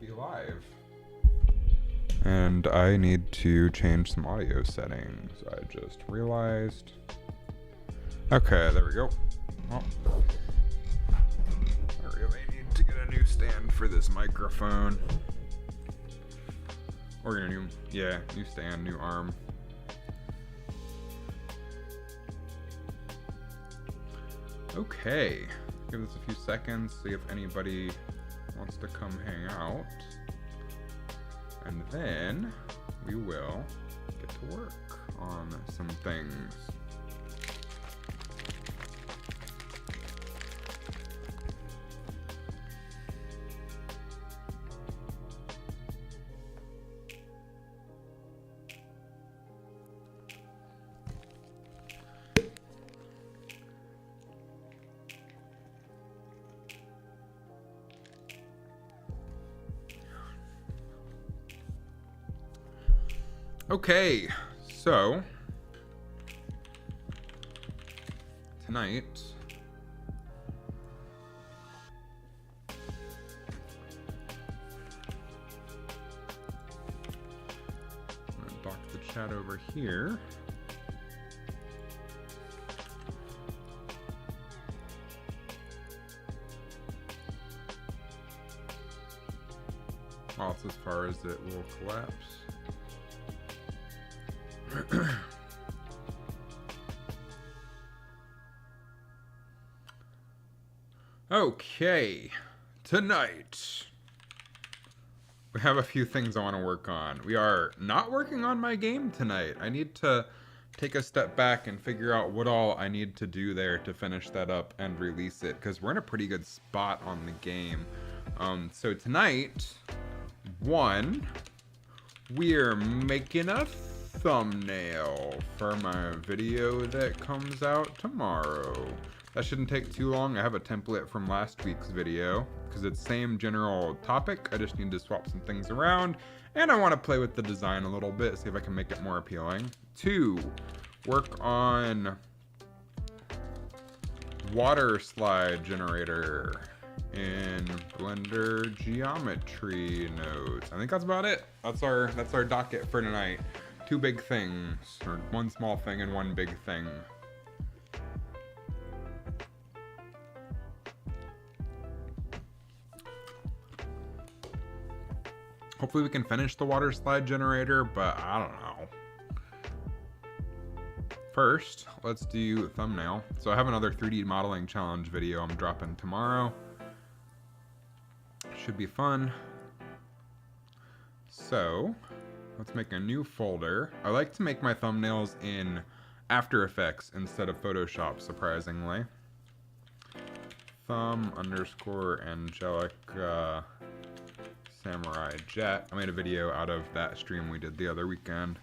be live. And I need to change some audio settings. I just realized. Okay, there we go. Well, I really need to get a new stand for this microphone. Or a new stand, new arm. Okay, give this a few seconds, see if anybody wants to come hang out. And then we will get to work on some things. Okay, so tonight I'm gonna dock the chat over here. Well, it's as far as it will collapse. Okay, tonight we have a few things I want to work on. We are not working on my game tonight. I need to take a step back and figure out what all I need to do there to finish that up and release it, because we're in a pretty good spot on the game. So tonight, we're making a thumbnail for my video that comes out tomorrow. That shouldn't take too long. I have a template from last week's video because it's same general topic. I just need to swap some things around, and I want to play with the design a little bit, see if I can make it more appealing. 2, work on water slide generator in Blender geometry nodes. I think that's about it. That's our docket for tonight. 2 big things, or 1 small thing and 1 big thing. Hopefully we can finish the water slide generator, but I don't know. First, let's do a thumbnail. So I have another 3D modeling challenge video I'm dropping tomorrow. Should be fun. So let's make a new folder. I like to make my thumbnails in After Effects instead of Photoshop, surprisingly. Thumb_Angelica Samurai Jet. I made a video out of that stream we did the other weekend.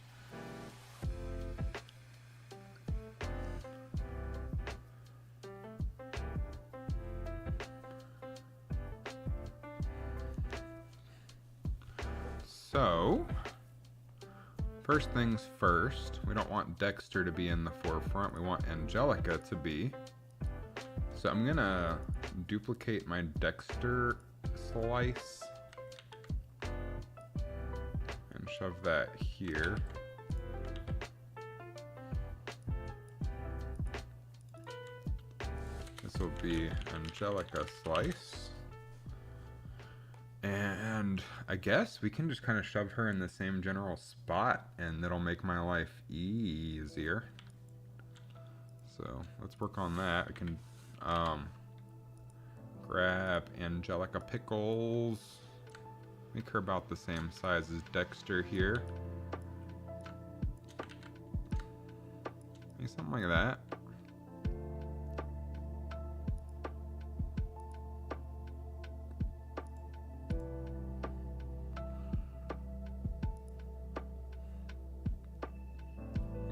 So, first things first, we don't want Dexter to be in the forefront, we want Angelica to be. So I'm gonna duplicate my Dexter slice and shove that here. This will be Angelica slice. And I guess we can just kind of shove her in the same general spot, and that'll make my life easier. So let's work on that. I can grab Angelica Pickles, make her about the same size as Dexter here. Maybe something like that.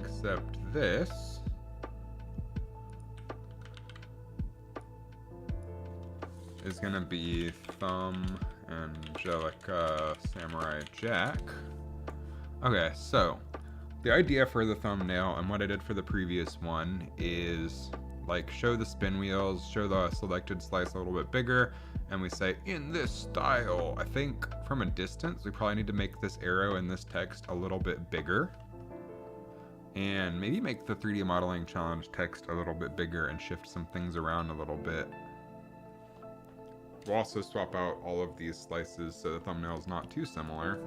Except this is gonna be Thumb Angelica Samurai Jack. Okay, so the idea for the thumbnail and what I did for the previous one is like show the spin wheels, show the selected slice a little bit bigger, and we say in this style. I think from a distance we probably need to make this arrow and this text a little bit bigger, and maybe make the 3D modeling challenge text a little bit bigger and shift some things around a little bit. We'll also swap out all of these slices so the thumbnail is not too similar.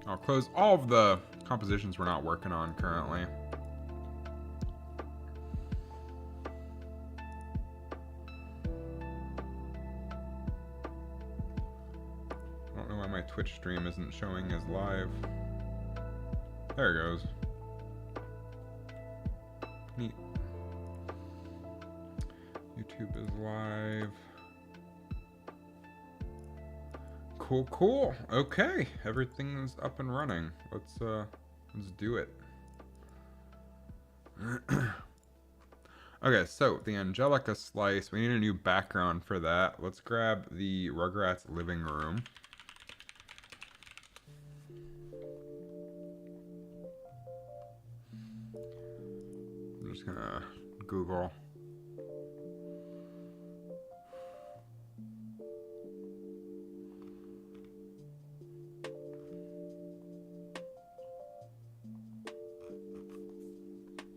I'll close all of the compositions we're not working on currently. I don't know why my Twitch stream isn't showing as live. There it goes. Neat. YouTube is live. Cool, cool. Okay, everything's up and running. Let's do it. Okay, so the Angelica slice, we need a new background for that. Let's grab the Rugrats living room. I'm just gonna Google.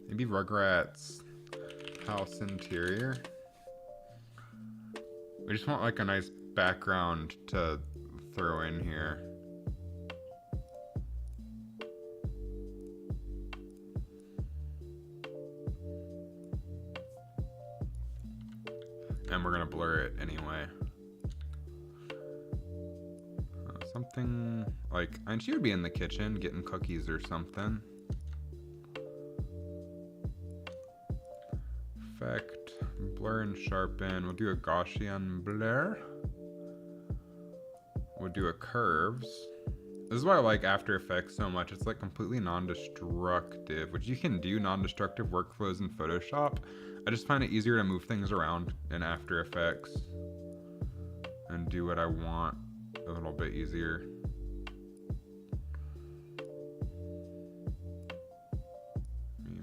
Maybe Rugrats house interior. We just want like a nice background to throw in here. And we're gonna blur it anyway. Something like, and she would be in the kitchen getting cookies or something. Effect, blur and sharpen. We'll do a Gaussian blur. We'll do a curves. This is why I like After Effects so much. It's like completely non-destructive, which you can do non-destructive workflows in Photoshop. I just find it easier to move things around in After Effects and do what I want a little bit easier.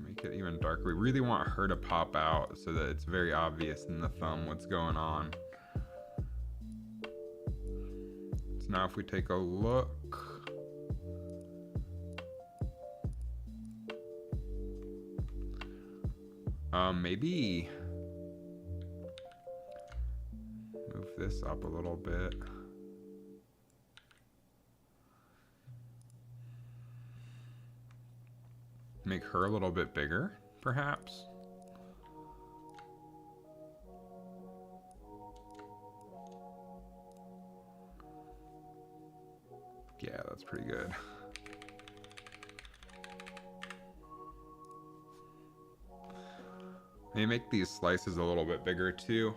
Make it even darker. We really want her to pop out so that it's very obvious in the thumb what's going on. So now if we take a look, maybe move this up a little bit. Make her a little bit bigger, perhaps. Yeah, that's pretty good. Maybe make these slices a little bit bigger too.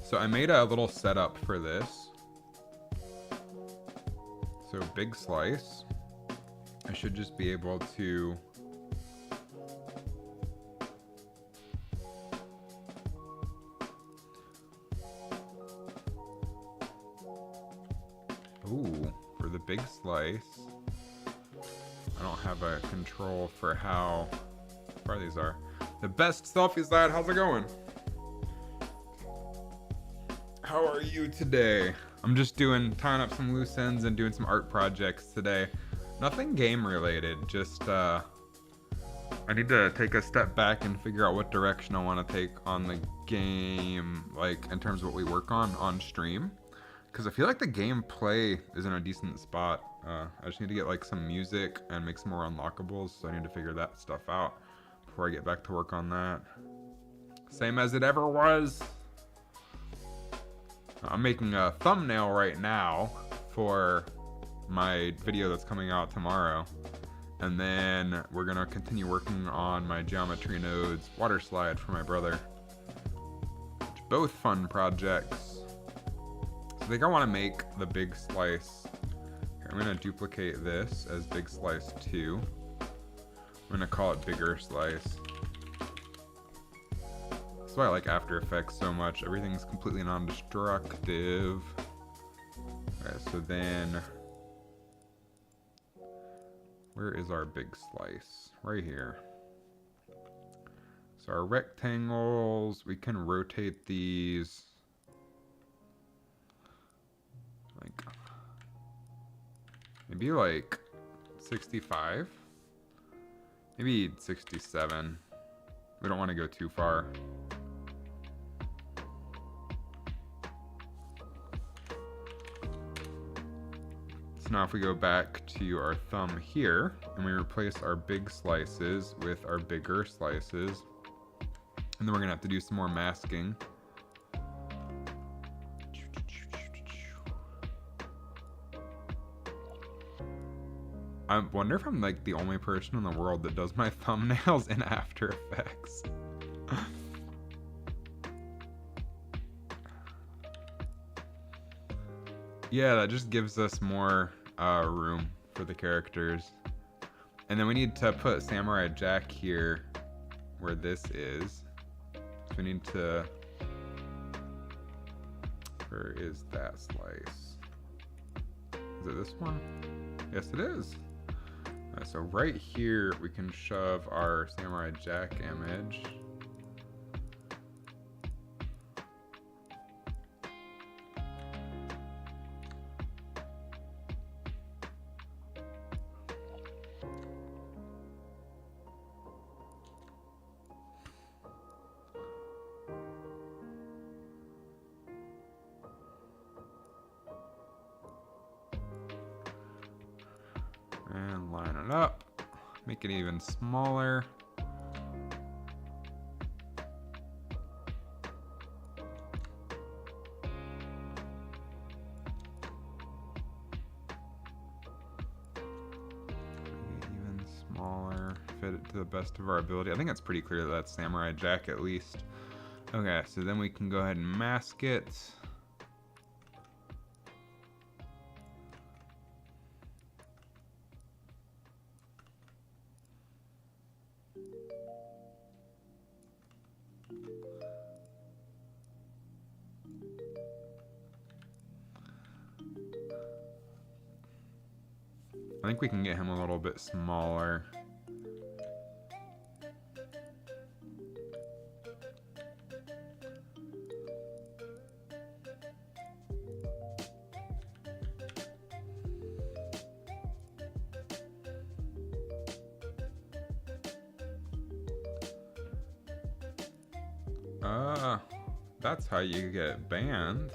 So I made a little setup for this. So big slice. I should just be able to for the big slice, I don't have a control for how far these are. The best selfies, lad. How's it going? How are you today? I'm just tying up some loose ends and doing some art projects today. Nothing game related, just I need to take a step back and figure out what direction I want to take on the game, like in terms of what we work on stream. Because I feel like the gameplay is in a decent spot. I just need to get like some music and make some more unlockables, so I need to figure that stuff out before I get back to work on that. Same as it ever was. I'm making a thumbnail right now for my video that's coming out tomorrow. And then we're gonna continue working on my Geometry Nodes water slide for my brother. Both fun projects. So I think I wanna make the big slice. Here, I'm gonna duplicate this as big slice 2. I'm gonna call it bigger slice. That's why I like After Effects so much. Everything's completely non-destructive. Okay, so then where is our big slice? Right here. So our rectangles, we can rotate these like maybe like 65, maybe 67. We don't want to go too far. So now if we go back to our thumb here and we replace our big slices with our bigger slices, and then we're gonna have to do some more masking. I wonder if I'm like the only person in the world that does my thumbnails in After Effects. Yeah, that just gives us more room for the characters. And then we need to put Samurai Jack here where this is. So we need to... Where is that slice? Is it this one? Yes, it is. So right here, we can shove our Samurai Jack image. And line it up, make it even smaller. Even smaller, fit it to the best of our ability. I think it's pretty clear that that's Samurai Jack at least. Okay, so then we can go ahead and mask it. I think we can get him a little bit smaller. That's how you get banned.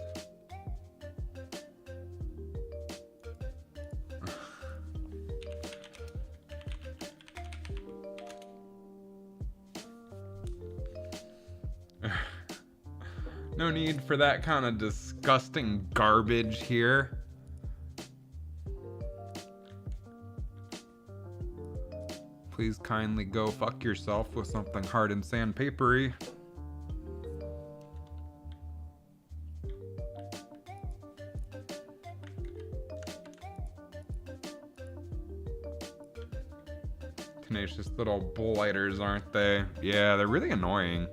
No need for that kind of disgusting garbage here. Please kindly go fuck yourself with something hard and sandpapery. Tenacious little blighters, aren't they? Yeah, they're really annoying.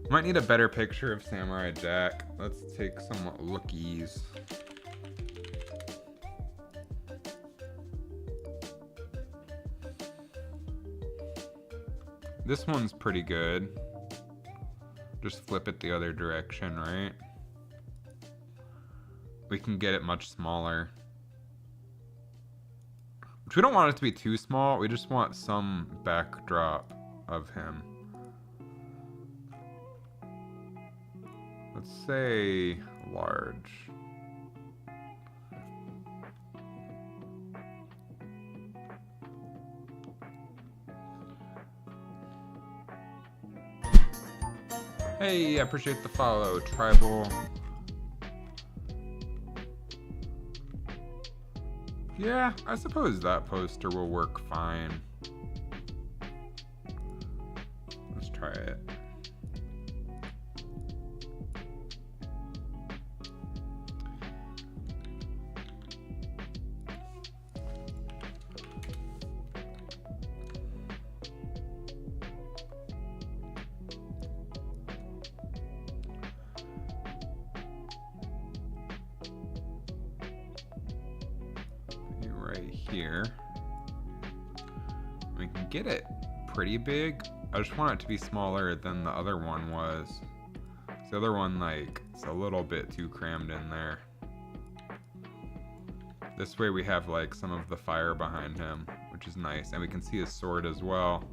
Might need a better picture of Samurai Jack. Let's take some lookies. This one's pretty good. Just flip it the other direction, right? We can get it much smaller. Which we don't want it to be too small. We just want some backdrop of him. Let's say large. Hey, I appreciate the follow, Tribal. Yeah, I suppose that poster will work fine. Let's try it. right here. We can get it pretty big. I just want it to be smaller than the other one was. The other one, like, it's a little bit too crammed in there. This way we have like some of the fire behind him, which is nice, and we can see his sword as well.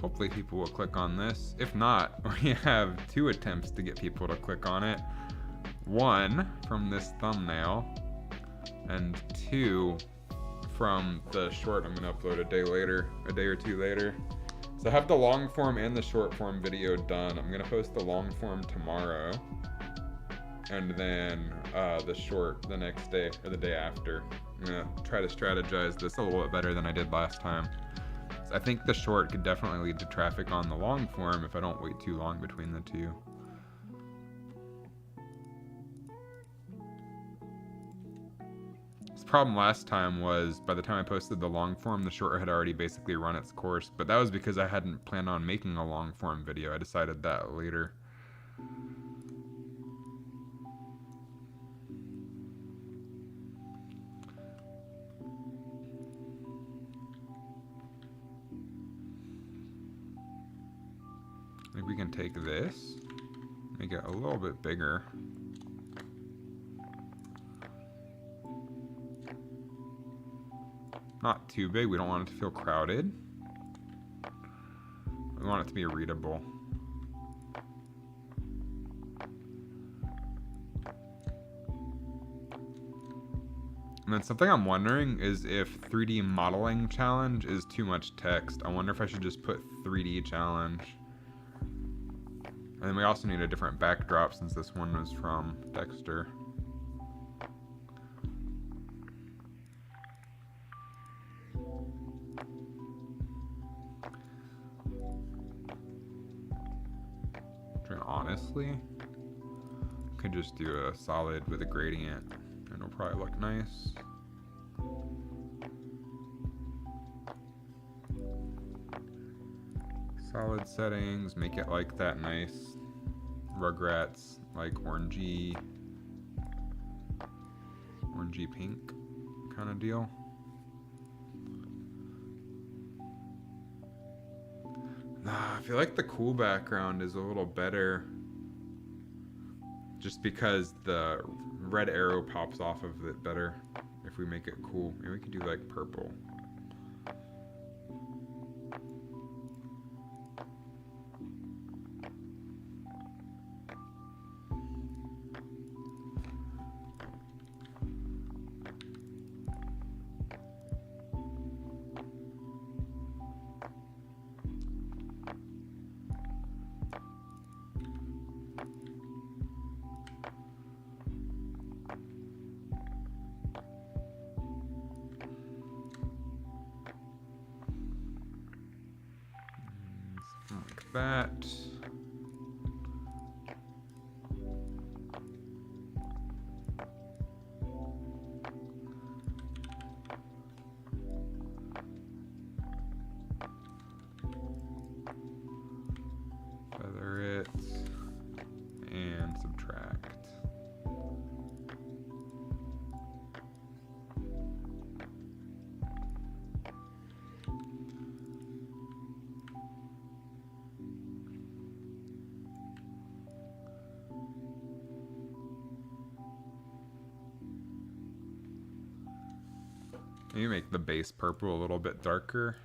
Hopefully people will click on this. If not, we have 2 attempts to get people to click on it. 1 from this thumbnail, and 2 from the short I'm gonna upload a day or 2 later. So I have the long form and the short form video done. I'm gonna post the long form tomorrow, and then the short the next day or the day after. I'm gonna try to strategize this a little bit better than I did last time. I think the short could definitely lead to traffic on the long form if I don't wait too long between the 2. The problem last time was by the time I posted the long form, the short had already basically run its course, but that was because I hadn't planned on making a long form video. I decided that later. I think we can take this, make it a little bit bigger. Not too big, we don't want it to feel crowded. We want it to be readable. And then something I'm wondering is if 3D modeling challenge is too much text. I wonder if I should just put 3D challenge. And then we also need a different backdrop since this one was from Dexter. Honestly, could just do a solid with a gradient and it'll probably look nice. Solid settings, make it like that nice Rugrats, like orangey pink kind of deal. I feel like the cool background is a little better just because the red arrow pops off of it better if we make it cool. Maybe we could do like purple. Like that. Feather it and subtract. Maybe make the base purple a little bit darker.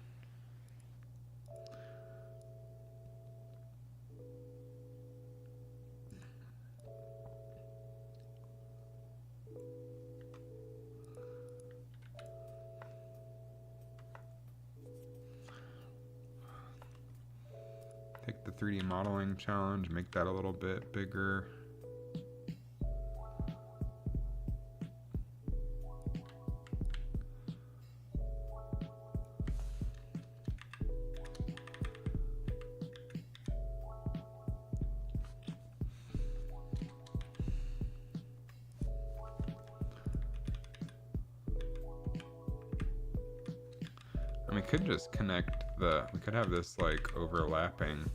Take the 3D modeling challenge, make that a little bit bigger. could just connect we could have this like overlapping.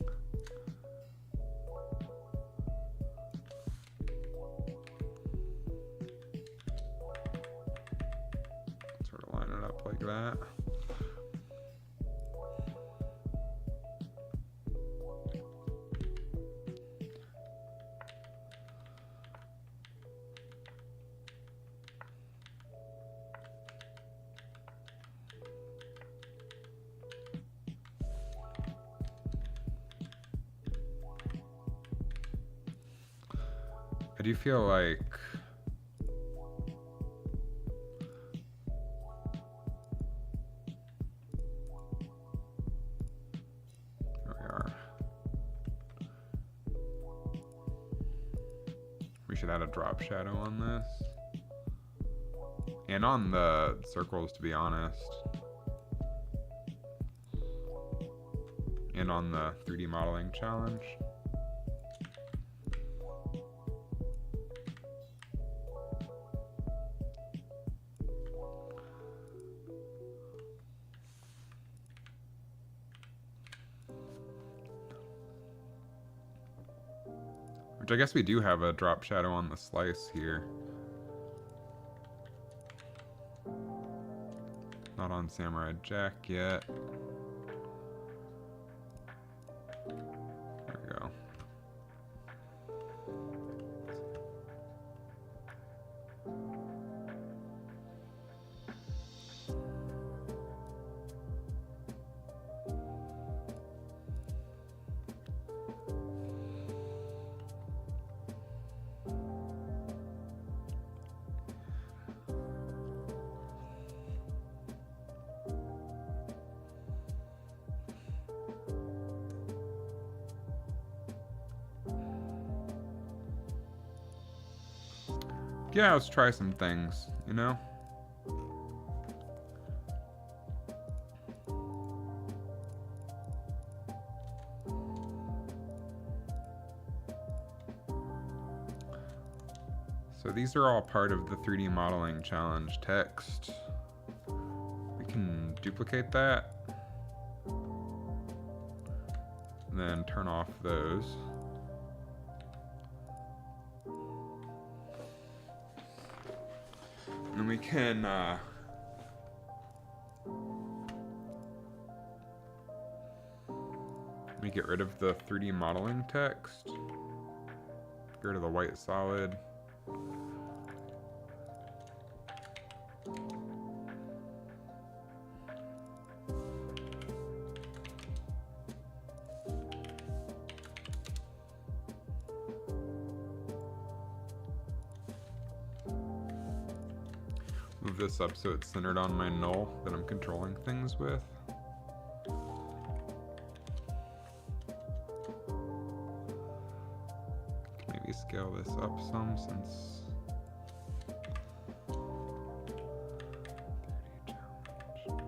Sort of line it up like that. I do feel like there we are. We should add a drop shadow on this. And on the circles, to be honest. And on the 3D modeling challenge. Which I guess we do have a drop shadow on the slice here. Not on Samurai Jack yet. There we go. Yeah, let's try some things, you know? So these are all part of the 3D modeling challenge text. We can duplicate that. And then turn off those. And we can let me get rid of the 3D modeling text. Get rid of the white solid. Move this up so it's centered on my null that I'm controlling things with. Maybe scale this up some since 30 challenge.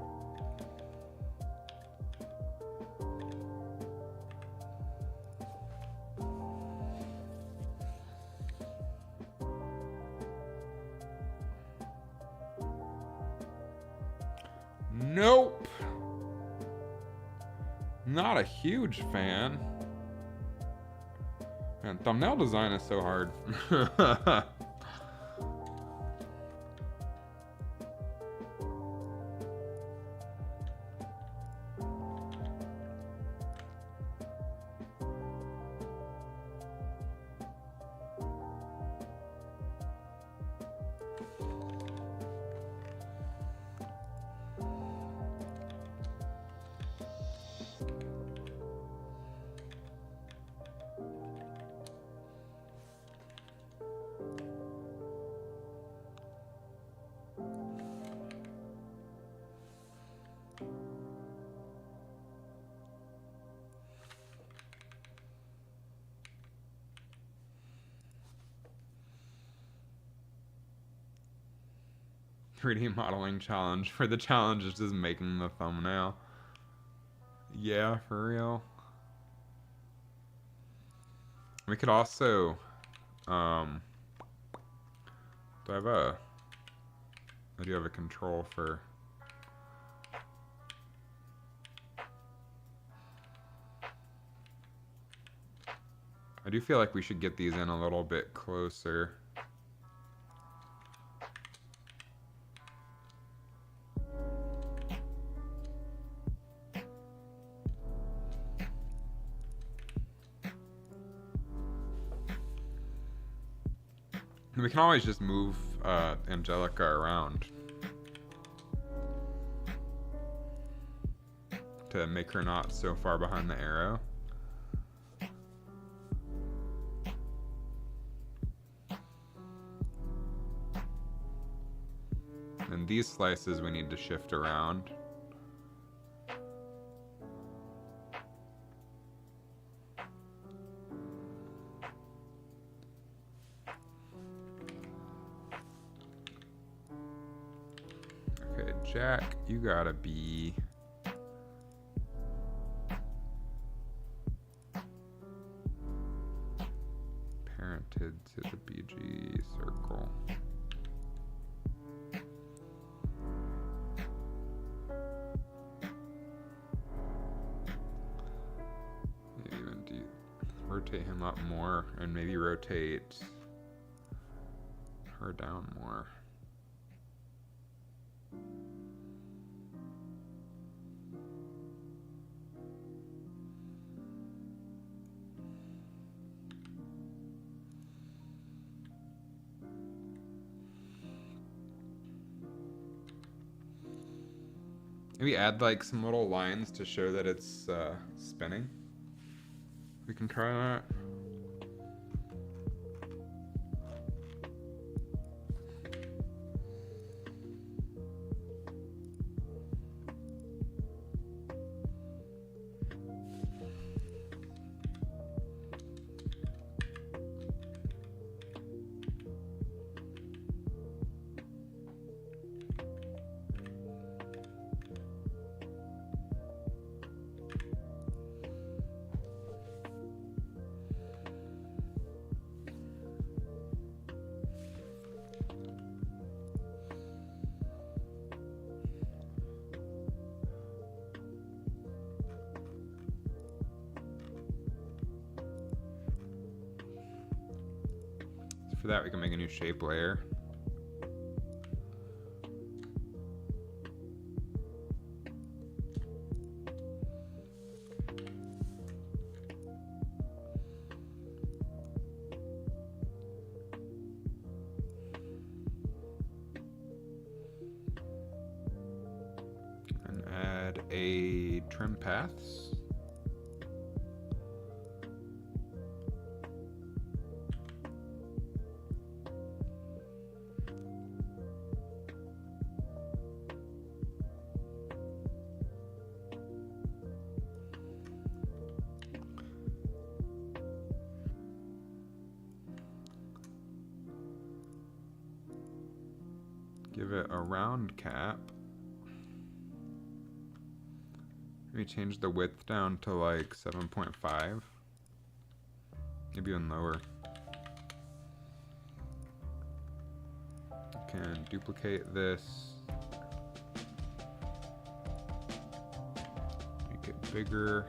Nope. Not a huge fan. Man, thumbnail design is so hard. .3D modeling challenge for the challenge is just making the thumbnail. Yeah, for real. We could also do I do have a control for I do feel like we should get these in a little bit closer. We can always just move Angelica around to make her not so far behind the arrow. And these slices we need to shift around. Okay, Jack, you gotta be parented to the BG circle. Even rotate him up more and maybe rotate her down more. Maybe add like some little lines to show that it's spinning. We can try that. For that, we can make a new shape layer. And add a trim paths. Give it a round cap. Maybe change the width down to like 7.5. Maybe even lower. Can duplicate this. Make it bigger.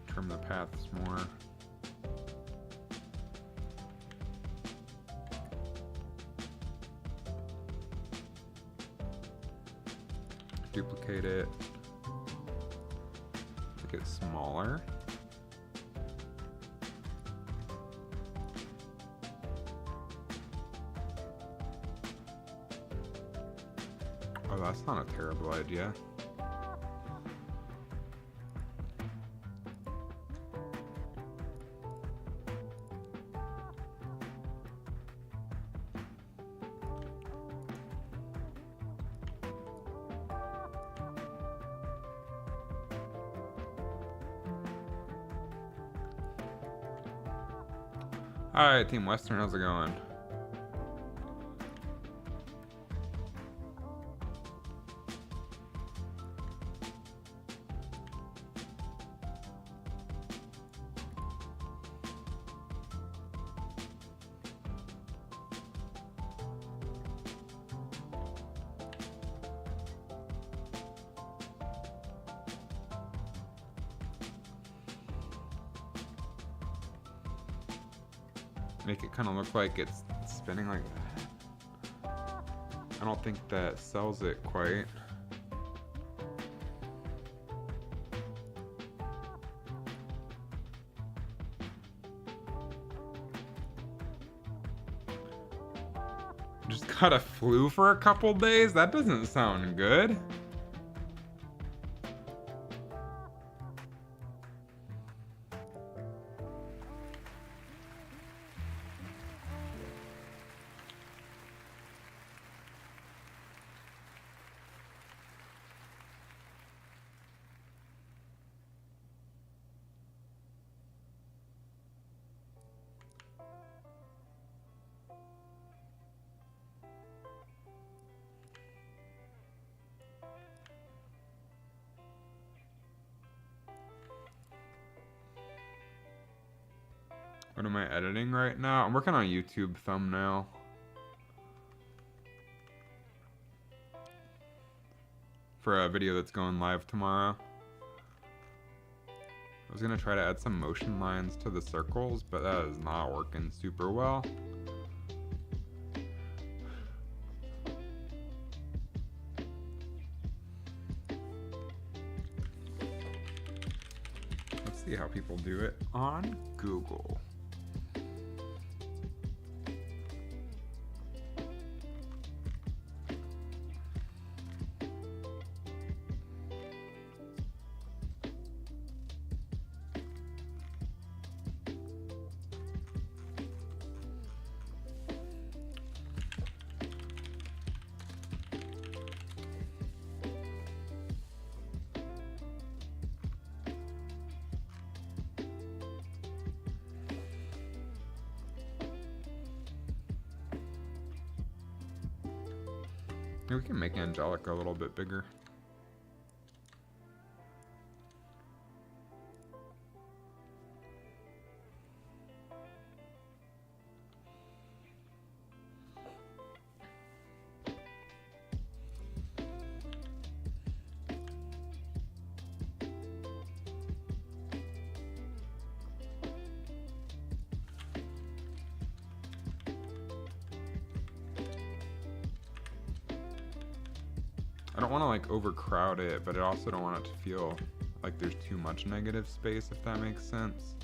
Trim the paths more. Duplicate it, make it smaller. Oh, that's not a terrible idea. Alright, Team Western, how's it going? make it kind of look like it's spinning like that. I don't think that sells it quite. Just got a flu for a couple days? That doesn't sound good. What am I editing right now? I'm working on a YouTube thumbnail. For a video that's going live tomorrow. I was gonna try to add some motion lines to the circles, but that is not working super well. Let's see how people do it on Google. Maybe we can make Angelica a little bit bigger. I don't want to like overcrowd it, but I also don't want it to feel like there's too much negative space, if that makes sense.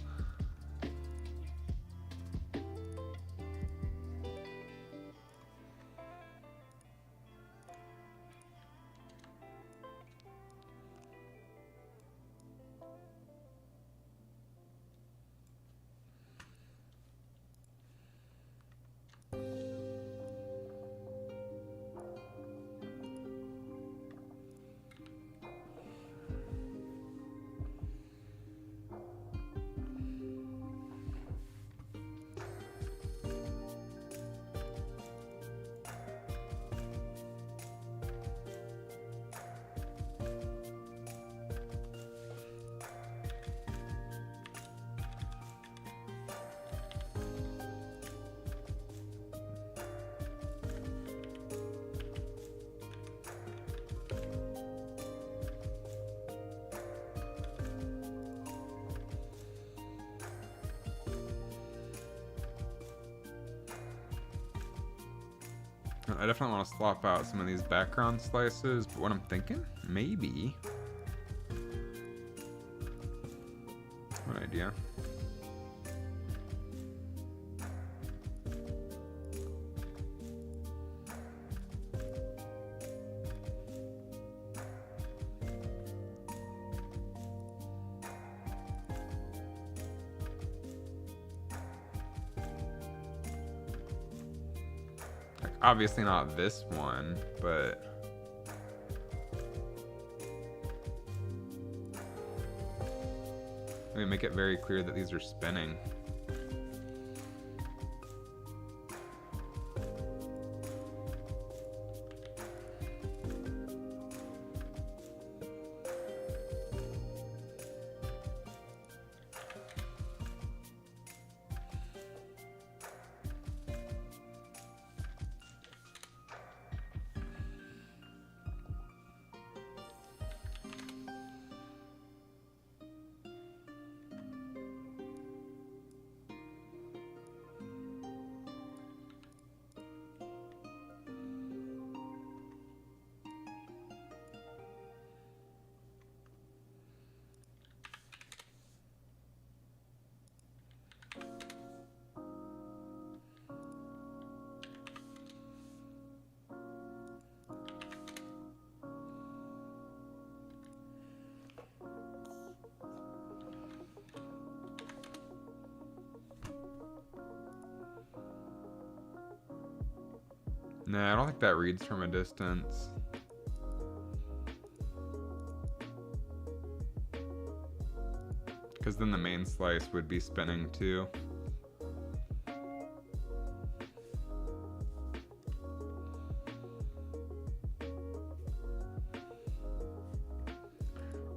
I definitely want to swap out some of these background slices, but what I'm thinking, maybe. What idea? Obviously not this one, but let me make it very clear that these are spinning. Nah, I don't think that reads from a distance. Because then the main slice would be spinning too.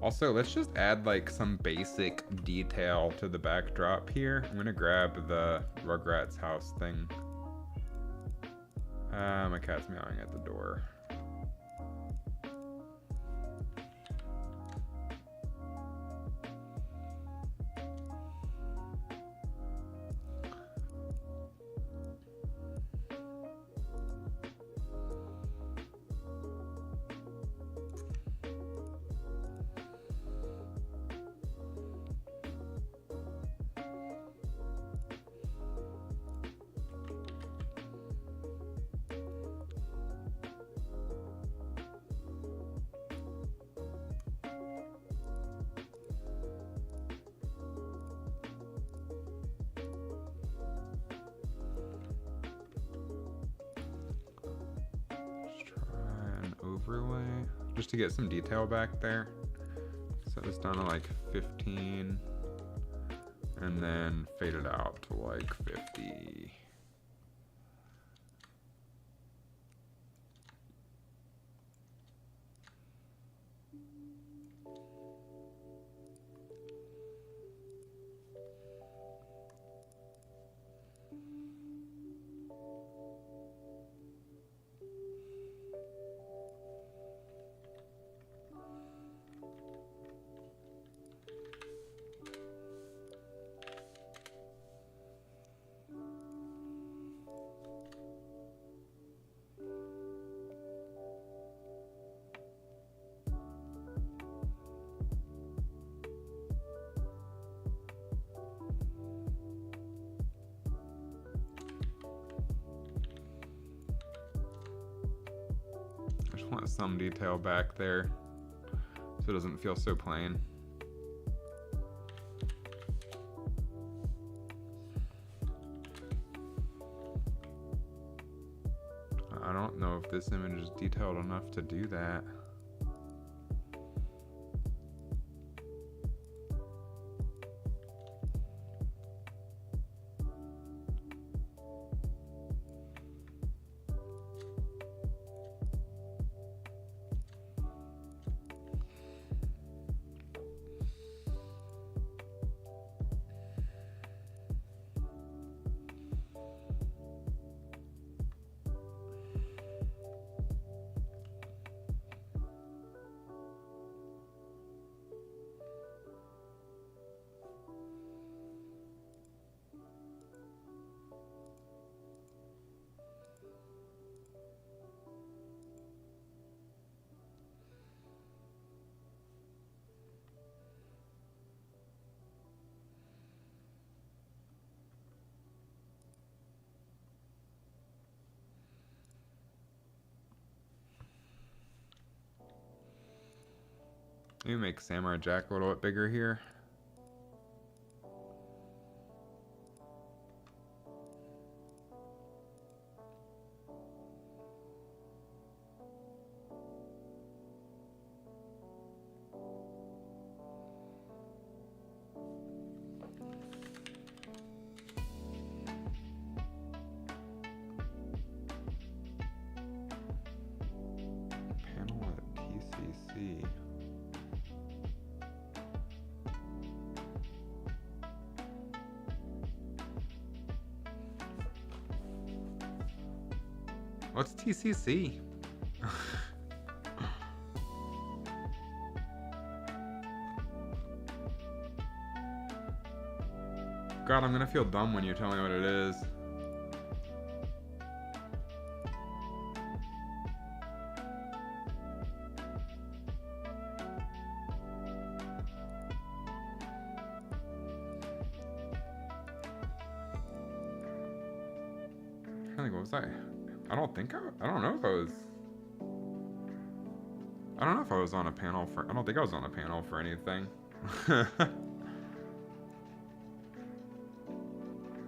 Also, let's just add like some basic detail to the backdrop here. I'm gonna grab the Rugrats house thing. My cat's meowing at the door. Overlay just to get some detail back there. Set this down to like 15 and then fade it out to like 50. Want some detail back there so it doesn't feel so plain. I don't know if this image is detailed enough to do that. Maybe make Samurai Jack a little bit bigger here. Panel at TCC. What's TCC? God, I'm gonna feel dumb when you tell me what it is. I think, what was I? I don't know if I was. I don't know if I was on a panel for. I don't think I was on a panel for anything.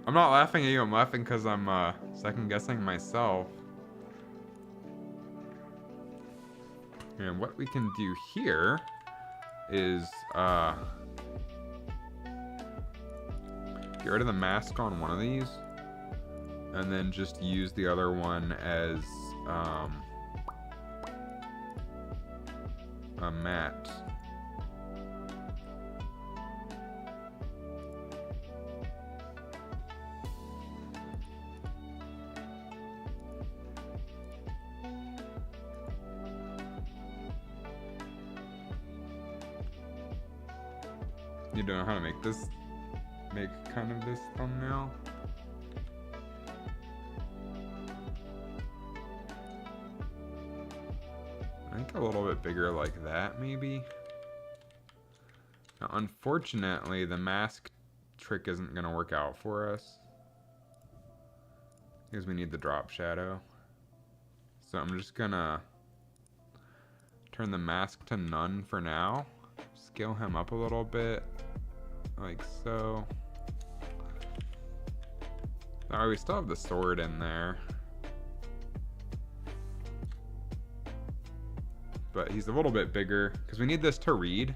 I'm not laughing at you. I'm laughing because I'm second guessing myself. And what we can do here is get rid of the mask on one of these, and then just use the other one as a matte. You don't know how to make kind of this thumbnail? I think a little bit bigger like that, maybe. Now, unfortunately, the mask trick isn't going to work out for us because we need the drop shadow. So I'm just going to turn the mask to none for now. Scale him up a little bit, like so. Oh, we still have the sword in there. But he's a little bit bigger because we need this to read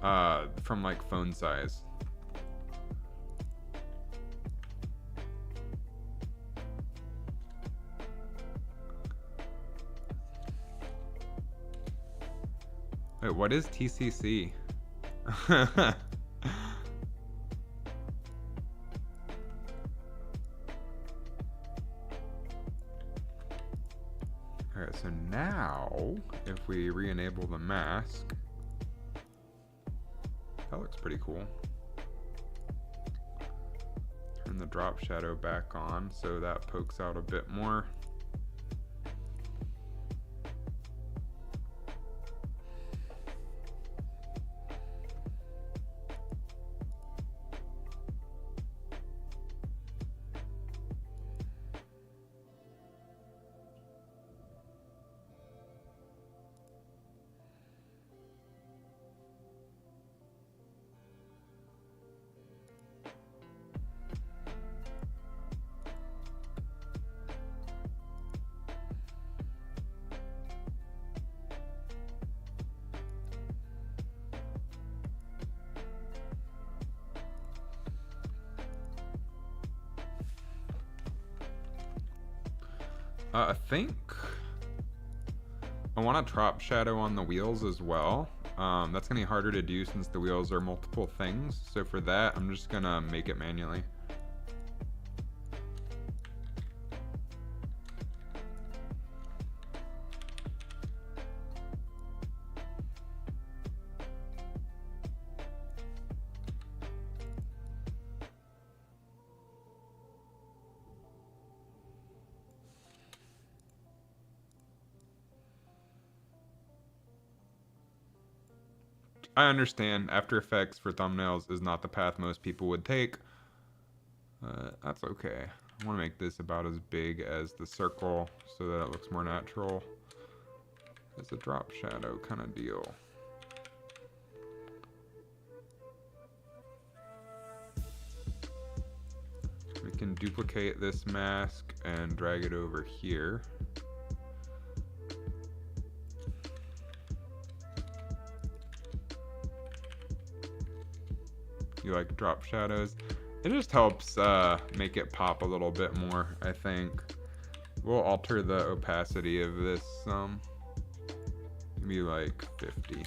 from like phone size. Wait, what is TCC? Alright, so now, if we re-enable the mask, that looks pretty cool. Turn the drop shadow back on so that pokes out a bit more. I think I want to drop shadow on the wheels as well. That's gonna be harder to do since the wheels are multiple things. So for that, I'm just gonna make it manually. I understand After Effects for thumbnails is not the path most people would take. That's okay. I want to make this about as big as the circle so that it looks more natural. It's a drop shadow kind of deal. We can duplicate this mask and drag it over here. You like drop shadows? It just helps make it pop a little bit more, I think. We'll alter the opacity of this maybe like 50.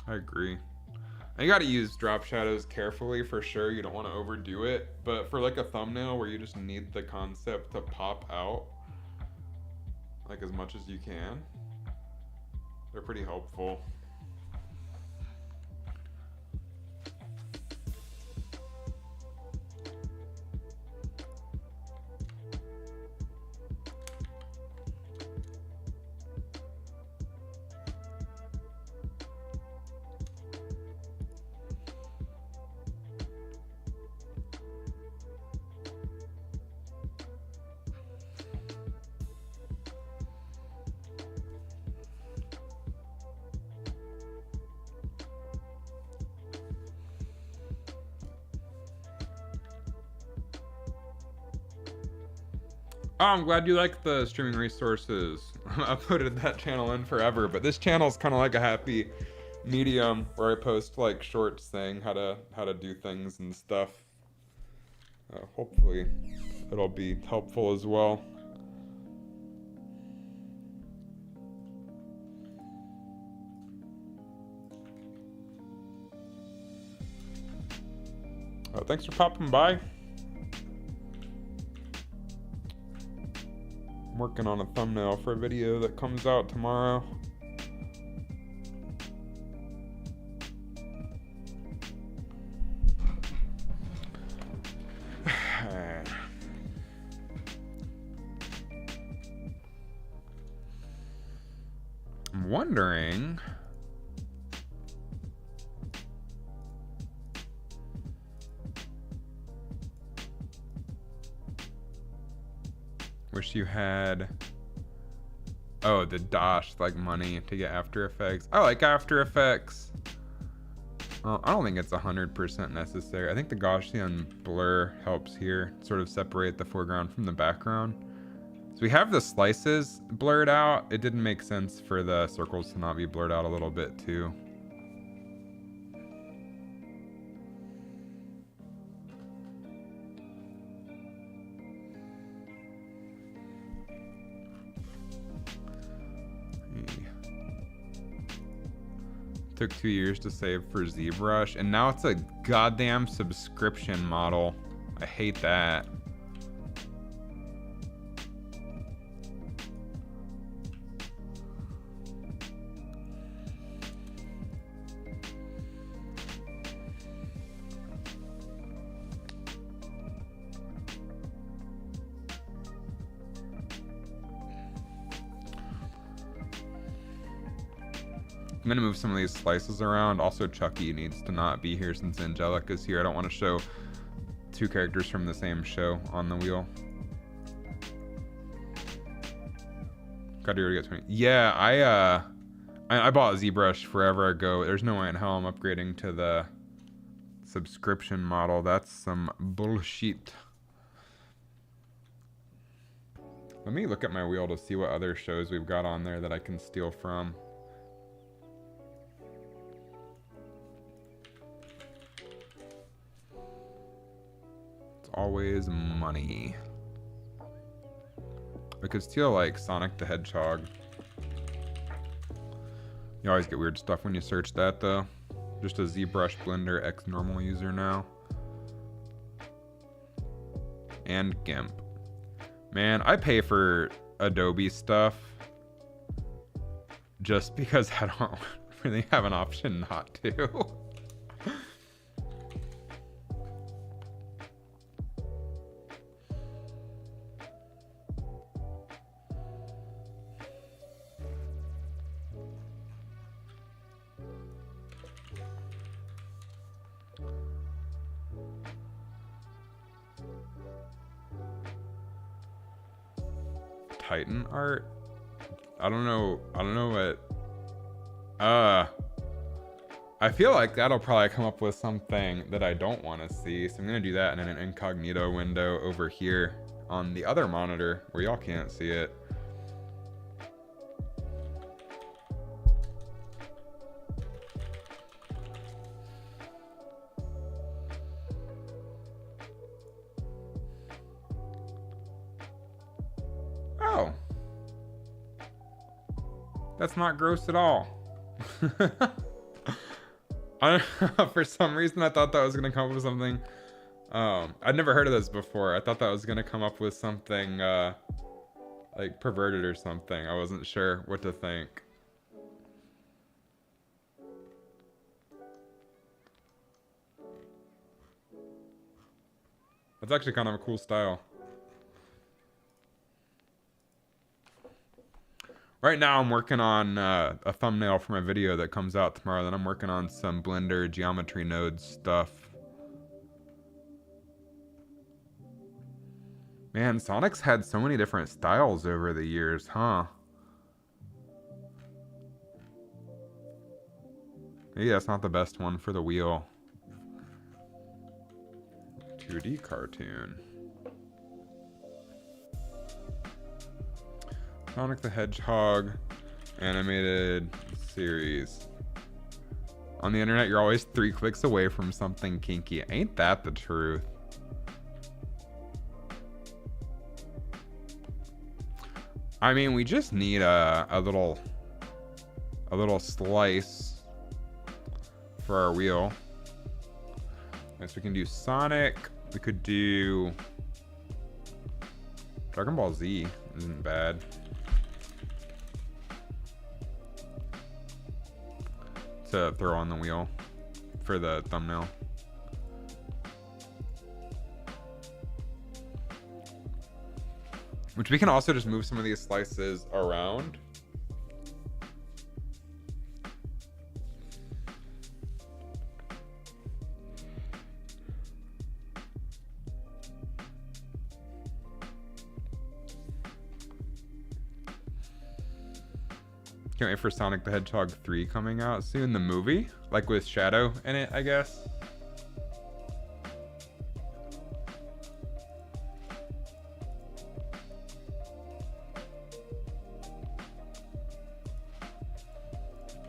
I agree. You got to use drop shadows carefully for sure. You don't want to overdo it. But for like a thumbnail where you just need the concept to pop out like as much as you can, they're pretty helpful. Oh, I'm glad you like the streaming resources. I uploaded that channel in forever, but this channel is kind of like a happy medium where I post like shorts saying how to do things and stuff. Hopefully it'll be helpful as well. Thanks for popping by. I'm working on a thumbnail for a video that comes out tomorrow. I'm wondering... Wish you had... Oh, the Dosh, like money to get After Effects. I like After Effects. I don't think it's 100% necessary. I think the Gaussian blur helps here, sort of separate the foreground from the background. So we have the slices blurred out. It didn't make sense for the circles to not be blurred out a little bit too. Took 2 years to save for ZBrush, and now it's a goddamn subscription model. I hate that. I'm gonna move some of these slices around. Also, Chucky needs to not be here since Angelica's here. I don't want to show two characters from the same show on the wheel. Gotta get 20. Yeah, I bought ZBrush forever ago. There's no way in hell I'm upgrading to the subscription model. That's some bullshit. Let me look at my wheel to see what other shows we've got on there that I can steal from. Always money. I could steal like Sonic the Hedgehog. You always get weird stuff when you search that though. Just a ZBrush Blender X normal user now. And GIMP. Man, I pay for Adobe stuff just because I don't really have an option not to. Titan art? I don't know what... I feel like that'll probably come up with something that I don't want to see, so I'm gonna do that in an incognito window over here on the other monitor where y'all can't see it. Oh. That's not gross at all. For some reason I thought that was gonna come up with something. I'd never heard of this before. I thought that was gonna come up with something like perverted or something. I wasn't sure what to think. That's actually kind of a cool style. Right now I'm working on a thumbnail for my video that comes out tomorrow. Then I'm working on some Blender geometry nodes stuff. Man, Sonic's had so many different styles over the years, huh? Maybe that's not the best one for the wheel. 2D cartoon. Sonic the Hedgehog animated series. On the internet, you're always 3 clicks away from something kinky. Ain't that the truth? I mean, we just need a little slice for our wheel. Yes, we can do Sonic. We could do Dragon Ball Z. Isn't bad. To throw on the wheel for the thumbnail. Which we can also just move some of these slices around. Can't wait for Sonic the Hedgehog 3 coming out soon. The movie, like with Shadow in it, I guess.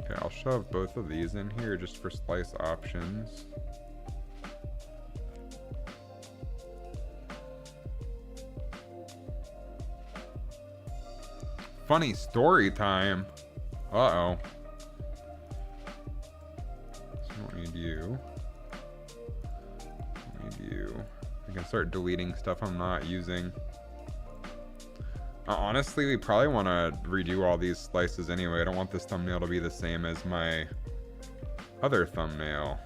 Okay, I'll shove both of these in here just for slice options. Funny story time. Uh-oh. So I don't need you. I need you. I can start deleting stuff I'm not using. Honestly, we probably want to redo all these slices anyway. I don't want this thumbnail to be the same as my other thumbnail.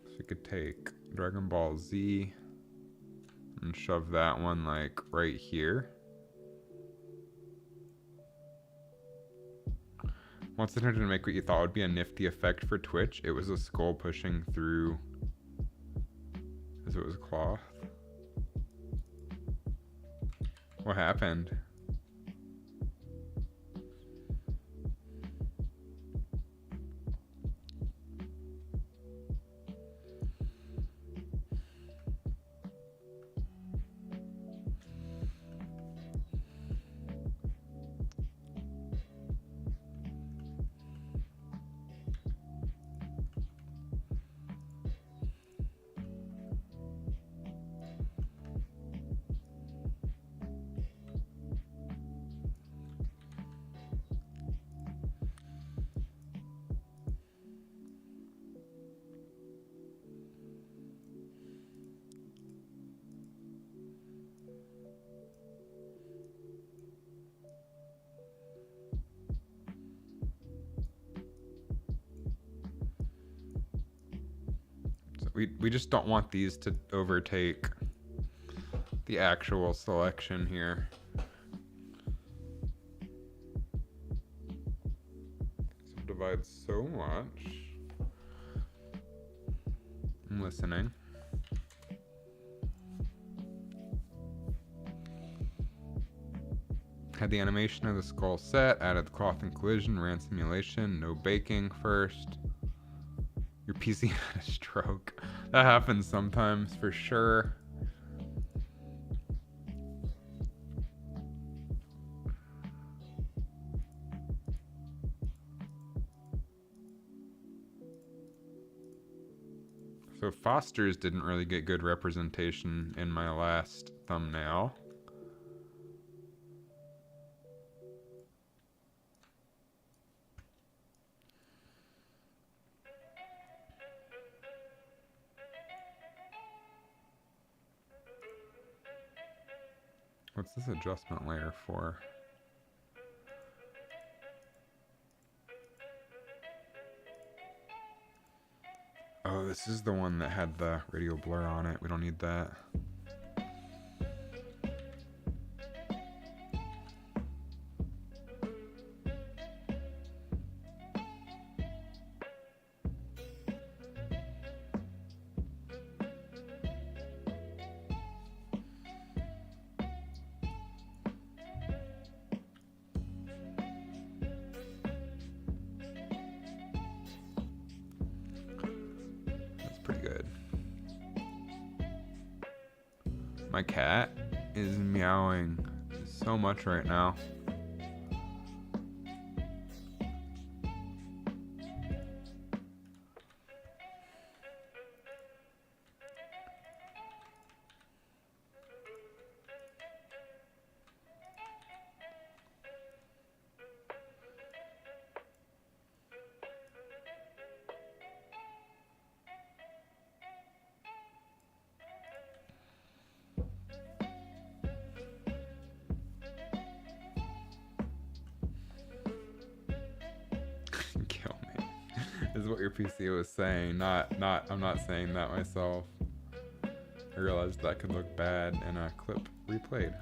So we could take Dragon Ball Z and shove that one like right here. Once it turned to make what you thought would be a nifty effect for Twitch, it was a skull pushing through as it was cloth. What happened? We just don't want these to overtake the actual selection here. Subdivide so much. I'm listening. Had the animation of the skull set, added the cloth and collision, ran simulation, no baking first. Your PC had a stroke. That happens sometimes, for sure. So Foster's didn't really get good representation in my last thumbnail. What's this adjustment layer for? Oh, this is the one that had the radial blur on it. We don't need that. My cat is meowing so much right now. Kill me is what your PC was saying. I'm not saying that myself. I realized that could look bad in a clip replayed.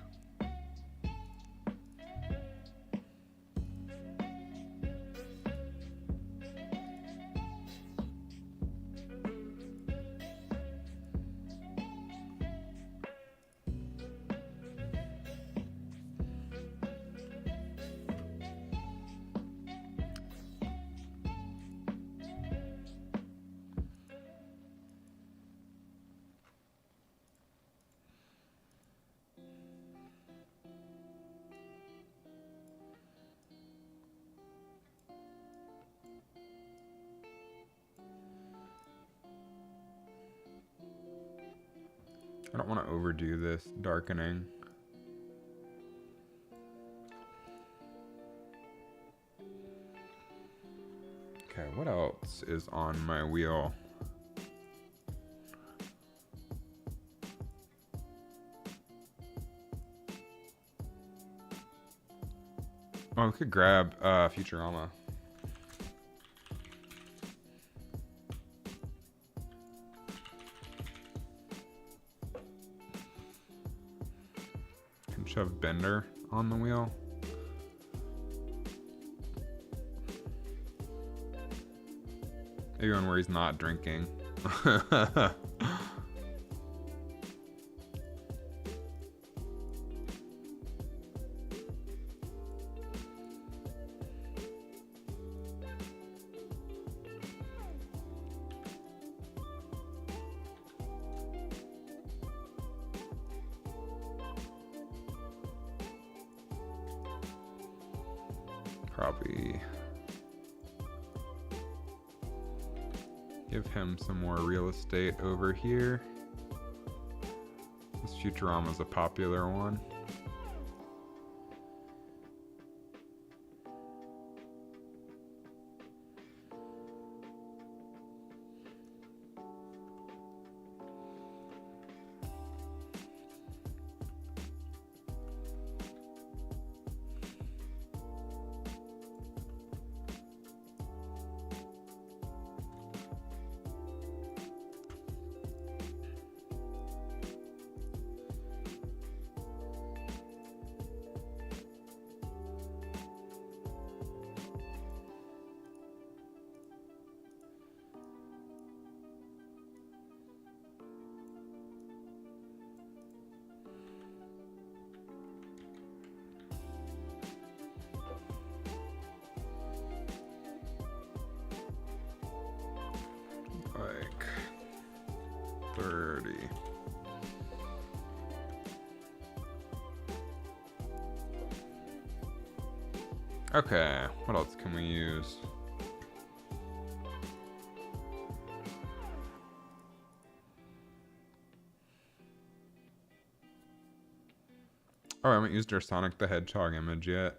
I don't want to overdo this darkening. Okay, what else is on my wheel? Oh, we could grab Futurama. Can shove Bender on the wheel. Maybe one where he's not drinking. Probably give him some more real estate over here. This Futurama's a popular one. Like 30. Okay, what else can we use? Oh, I haven't used our Sonic the Hedgehog image yet.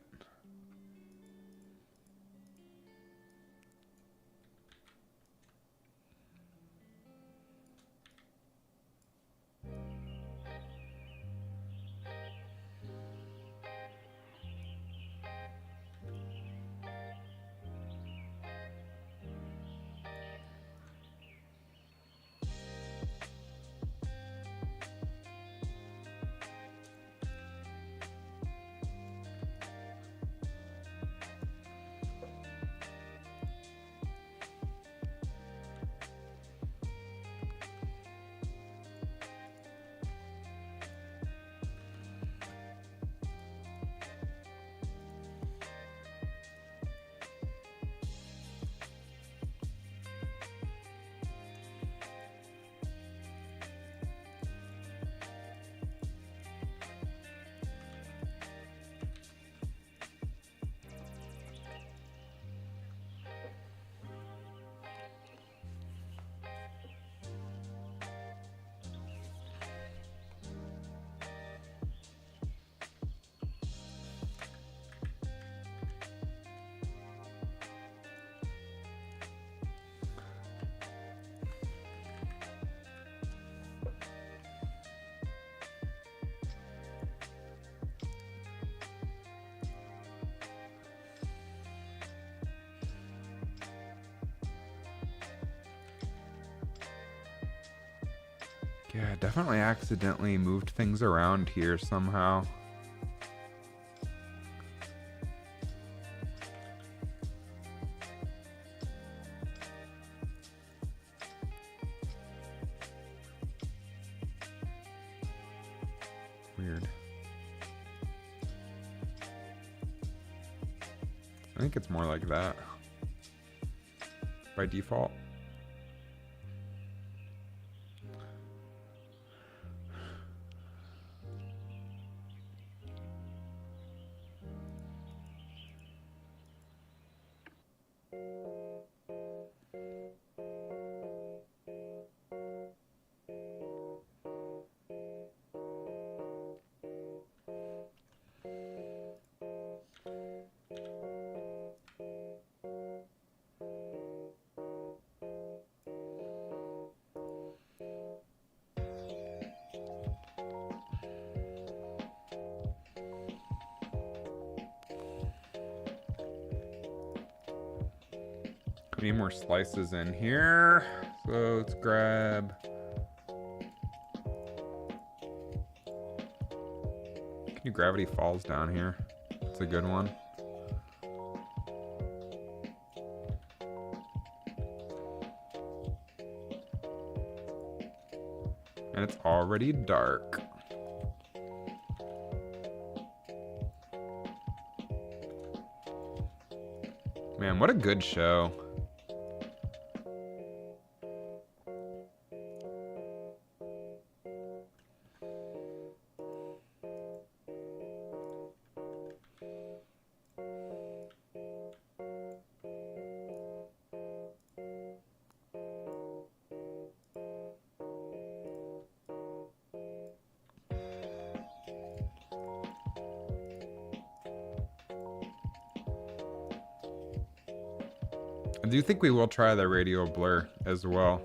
Yeah, definitely accidentally moved things around here somehow. Weird. I think it's more like that by default. We need more slices in here. So let's grab. Can you Gravity Falls down here? It's a good one. And it's already dark. Man, what a good show. I do think we will try the radial blur as well.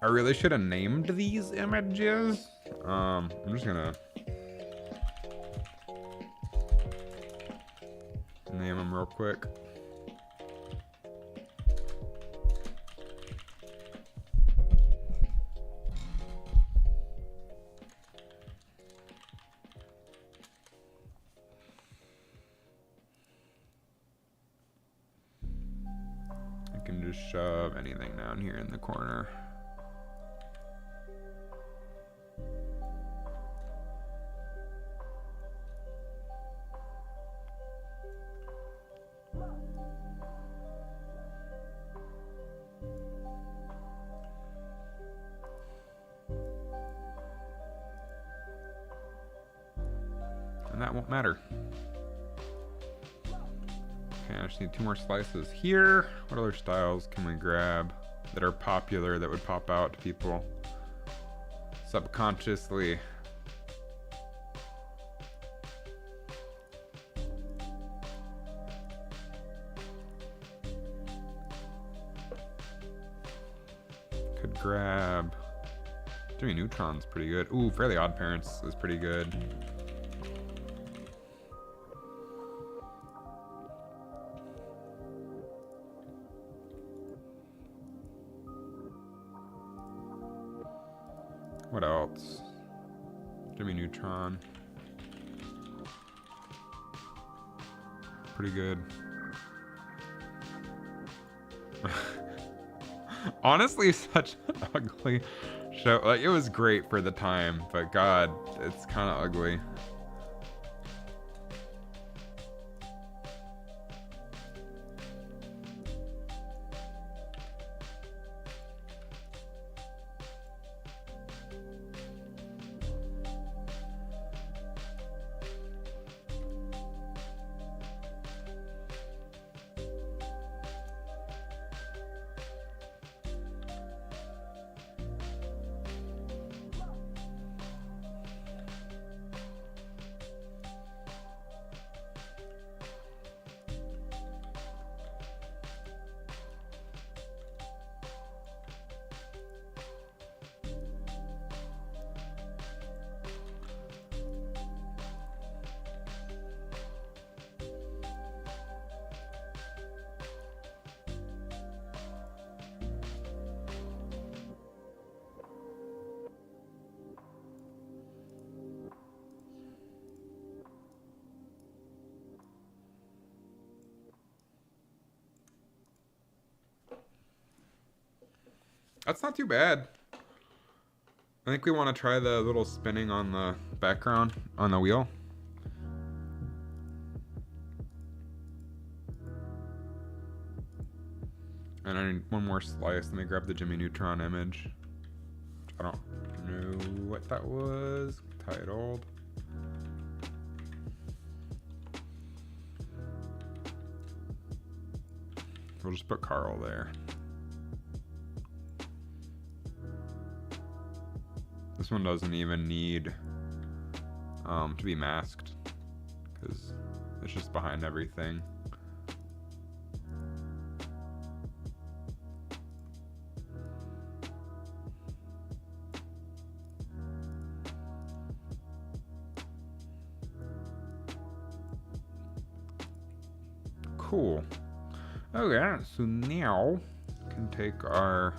I really should have named these images. I'm just gonna name them real quick. I can just shove anything down here in the corner. And that won't matter. Okay, I just need 2 more slices here. What other styles can we grab that are popular that would pop out to people subconsciously? Could grab Jimmy Neutron's pretty good. Ooh, Fairly Odd Parents is pretty good. What else? Jimmy Neutron. Pretty good. Honestly, such an ugly show. Like, it was great for the time, but God, it's kind of ugly. That's not too bad. I think we want to try the little spinning on the background on the wheel. And I need one more slice. Let me grab the Jimmy Neutron image. I don't know what that was titled. We'll just put Carl there. This one doesn't even need to be masked because it's just behind everything. Cool. Okay, so now we can take our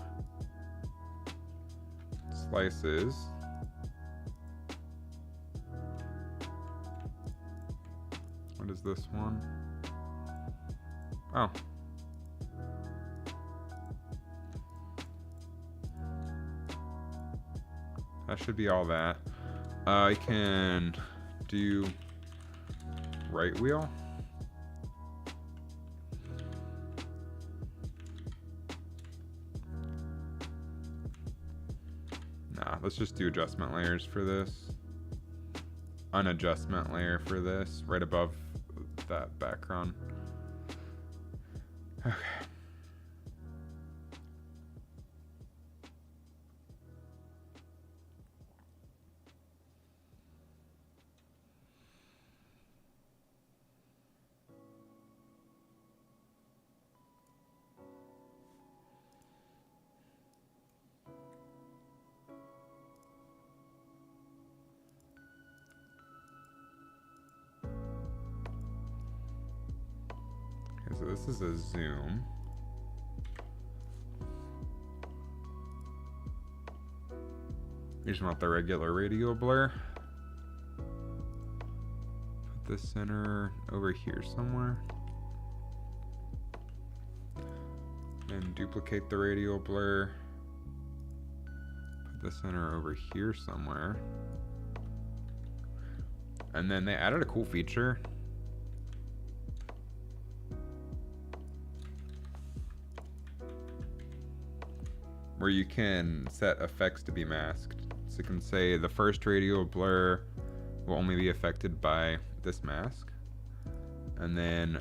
slices. What is this one? Oh. That should be all that. I can do right wheel. Nah, let's just do adjustment layers for this. An adjustment layer for this, right above that background. Okay. So this is a zoom. You just want the regular radial blur. Put the center over here somewhere. And duplicate the radial blur. Put the center over here somewhere. And then they added a cool feature. Where you can set effects to be masked. So you can say the first radial blur will only be affected by this mask. And then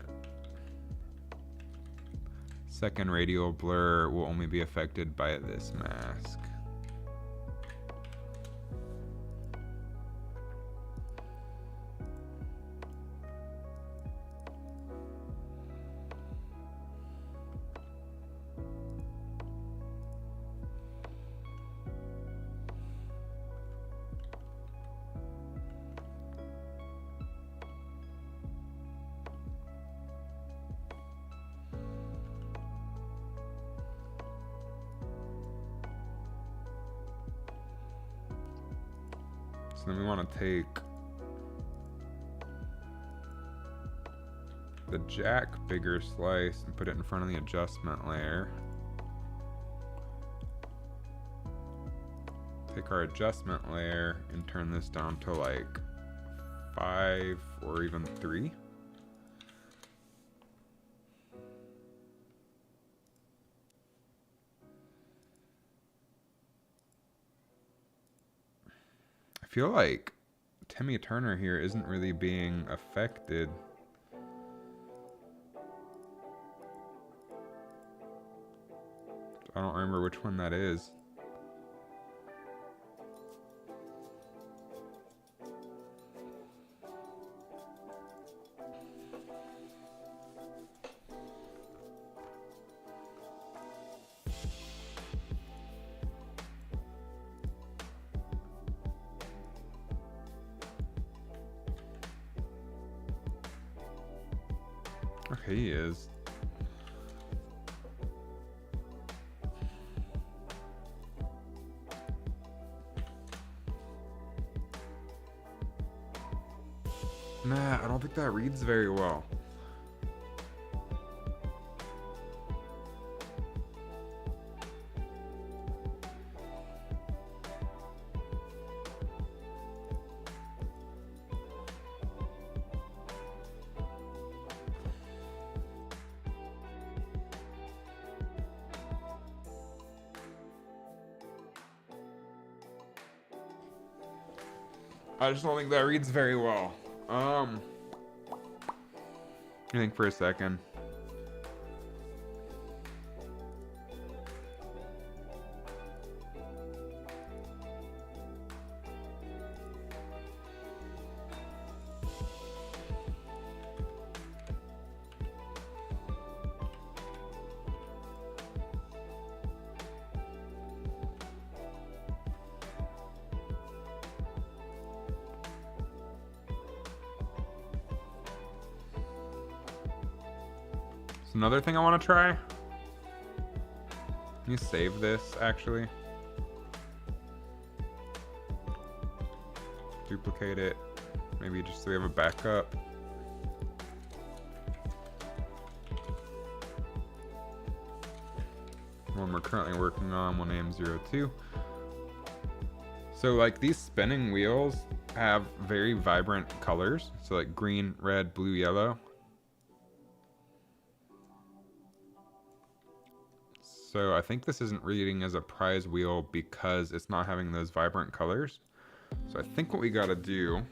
second radial blur will only be affected by this mask. So then we want to take the jack bigger slice and put it in front of the adjustment layer. Take our adjustment layer and turn this down to like 5 or even 3. I feel like Timmy Turner here isn't really being affected. I don't remember which one that is. Okay, he is. Nah, I don't think that reads very well. I just don't think that reads very well. I think for a second. Another thing I want to try. Can you save this actually? Duplicate it. Maybe just so we have a backup. One we're currently working on, we'll name 02. So like these spinning wheels have very vibrant colors. So like green, red, blue, yellow. So I think this isn't reading as a prize wheel because it's not having those vibrant colors. So I think what we gotta do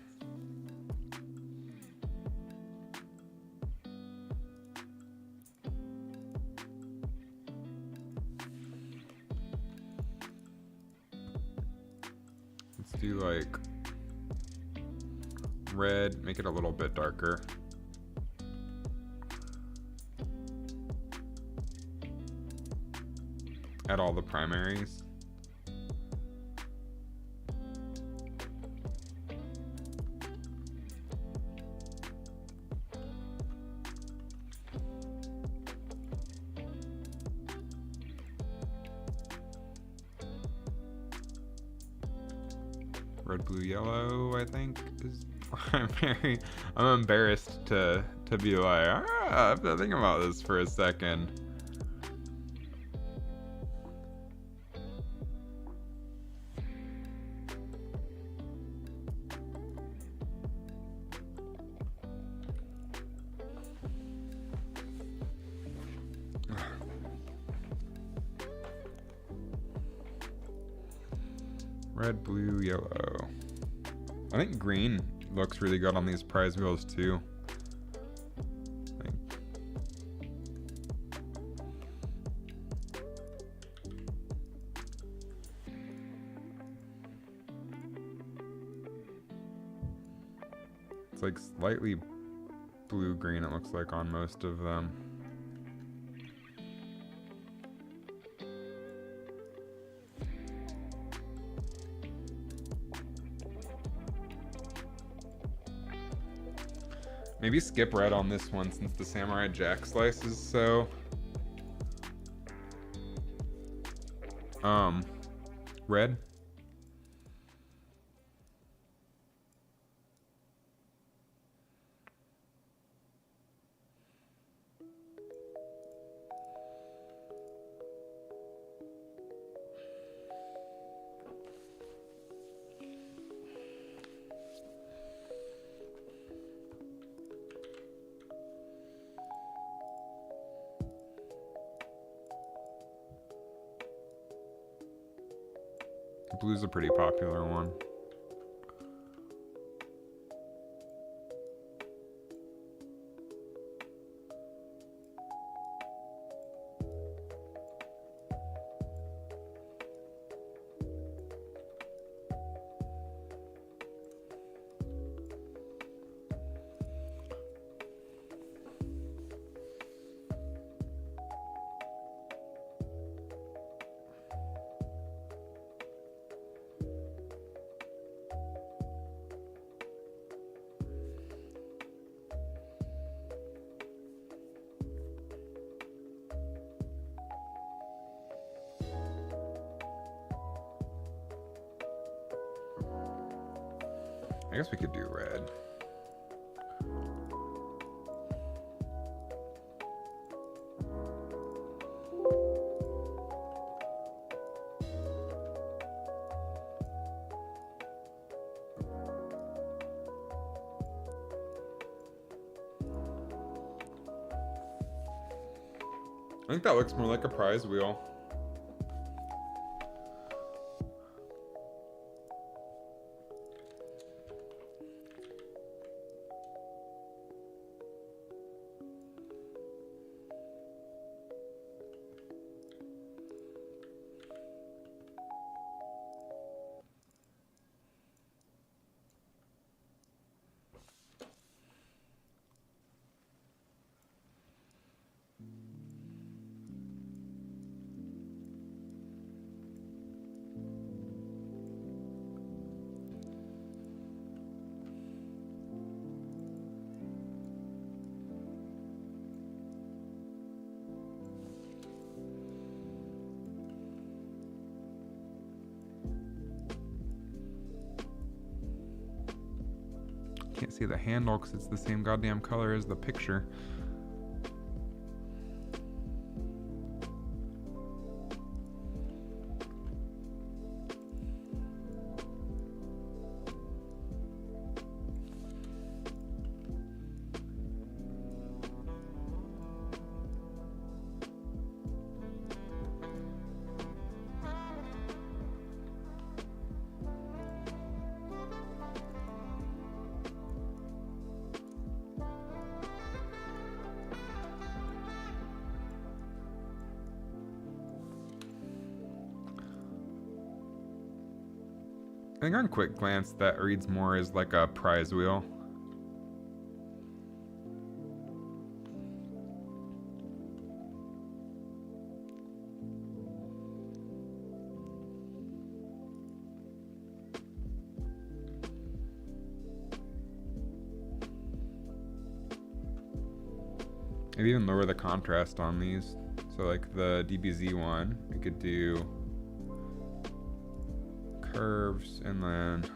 let's do like red, make it a little bit darker. Add all the primaries. Red, blue, yellow, I think is primary. I'm embarrassed to be like, I have to think about this for a second. Red, blue, yellow. I think green looks really good on these prize wheels too. It's like slightly blue-green, it looks like, on most of them. Maybe skip red on this one since the Samurai Jack slice is so red. Blue's a pretty popular one. I guess we could do red. I think that looks more like a prize wheel. can't see the handle because it's the same goddamn color as the picture. I think on quick glance that reads more as like a prize wheel. Maybe even lower the contrast on these. So like the DBZ one, we could do curves and then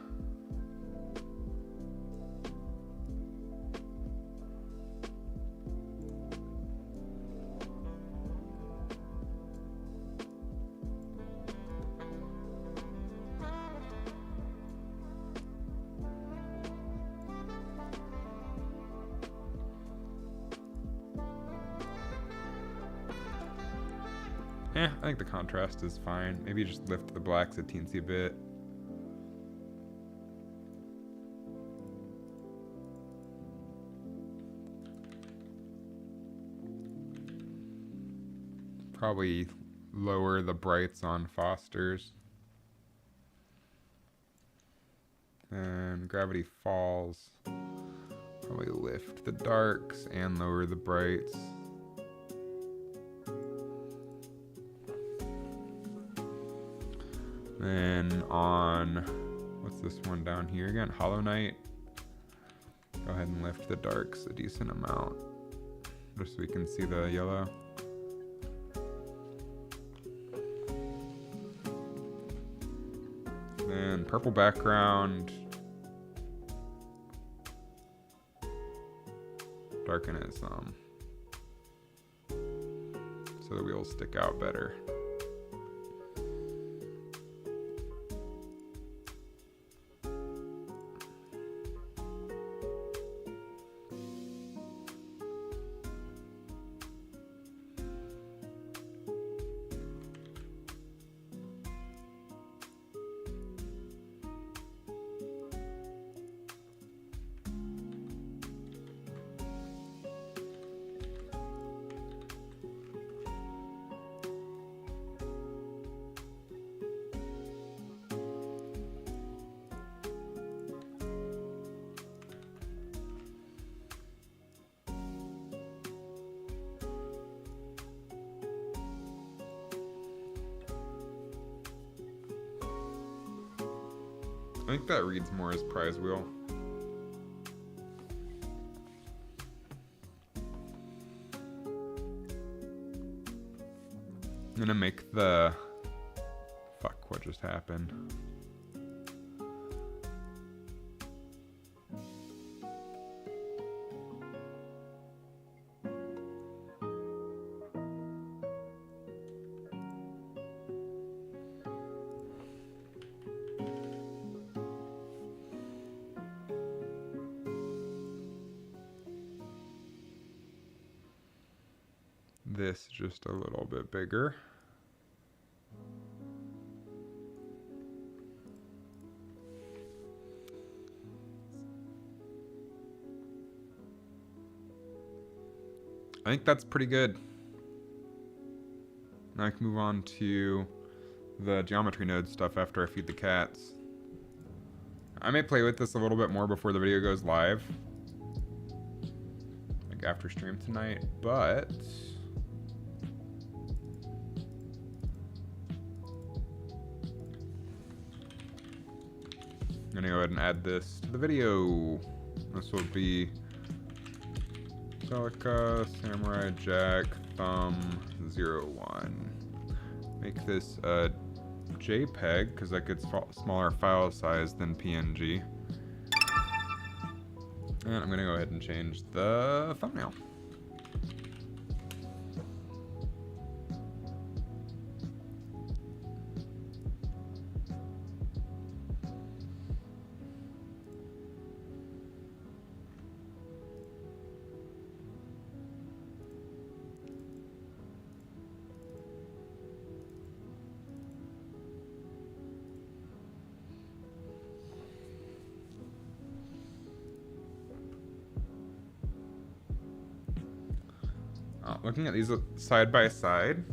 I think the contrast is fine. Maybe just lift the blacks a teensy bit. Probably lower the brights on Foster's. And Gravity Falls. Probably lift the darks and lower the brights. Then on, what's this one down here again? Hollow Knight. Go ahead and lift the darks a decent amount, just so we can see the yellow. Then purple background. Darken it some, so the wheels stick out better. I think that reads more as prize wheel. I'm gonna make the... Fuck, what just happened? This just a little bit bigger. I think that's pretty good. Now I can move on to the geometry node stuff after I feed the cats. I may play with this a little bit more before the video goes live, like after stream tonight, but I'm gonna go ahead and add this to the video. This will be Celica, Samurai Jack, Thumb, 01. Make this a JPEG, because that gets smaller file size than PNG. And I'm gonna go ahead and change the thumbnail. Looking at these side by side,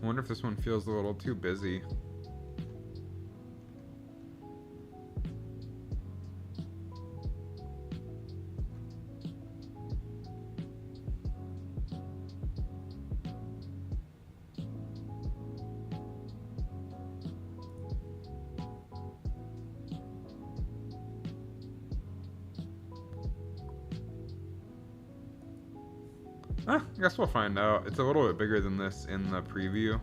I wonder if this one feels a little too busy. I guess we'll find out. It's a little bit bigger than this in the preview.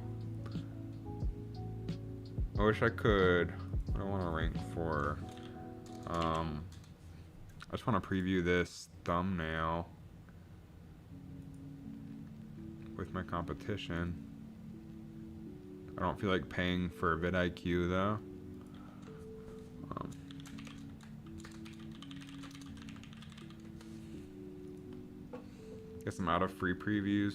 I wish I could. I don't want to rank for. I just want to preview this thumbnail with my competition. I don't feel like paying for vidIQ though. Guess I'm out of free previews.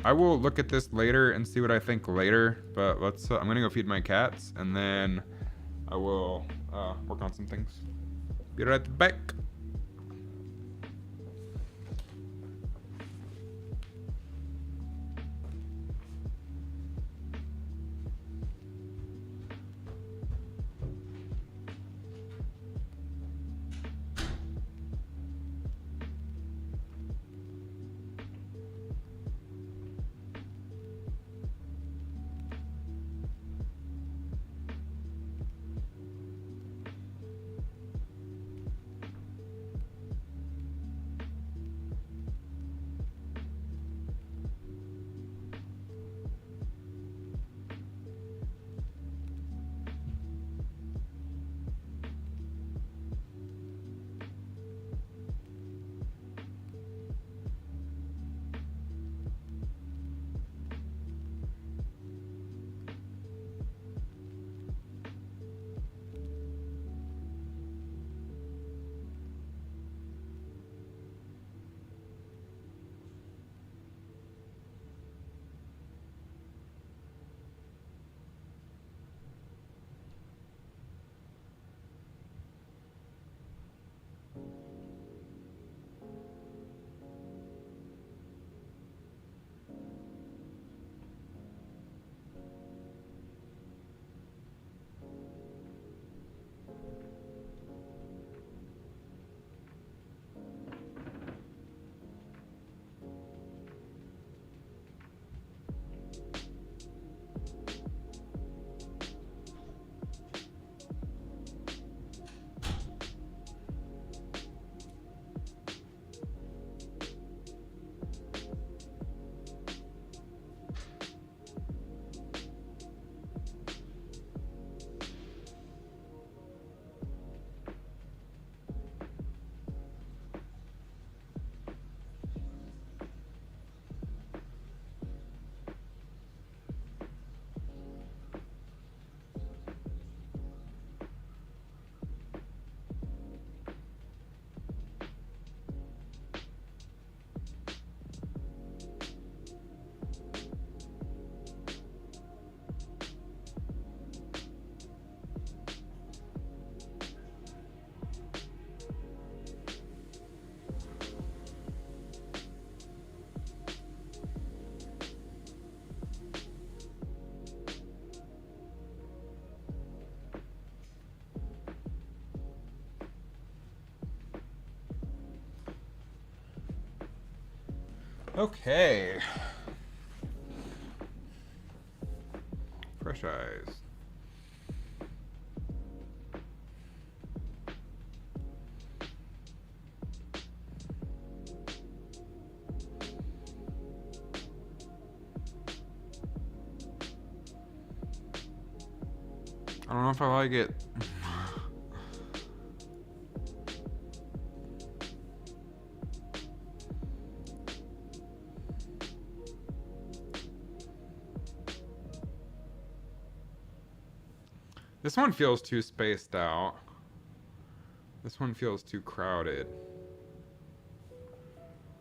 I will look at this later and see what I think later, but let's. I'm gonna go feed my cats, and then I will work on some things. Be right back. Okay. Trash eyes. I don't know if I like it. This one feels too spaced out. This one feels too crowded.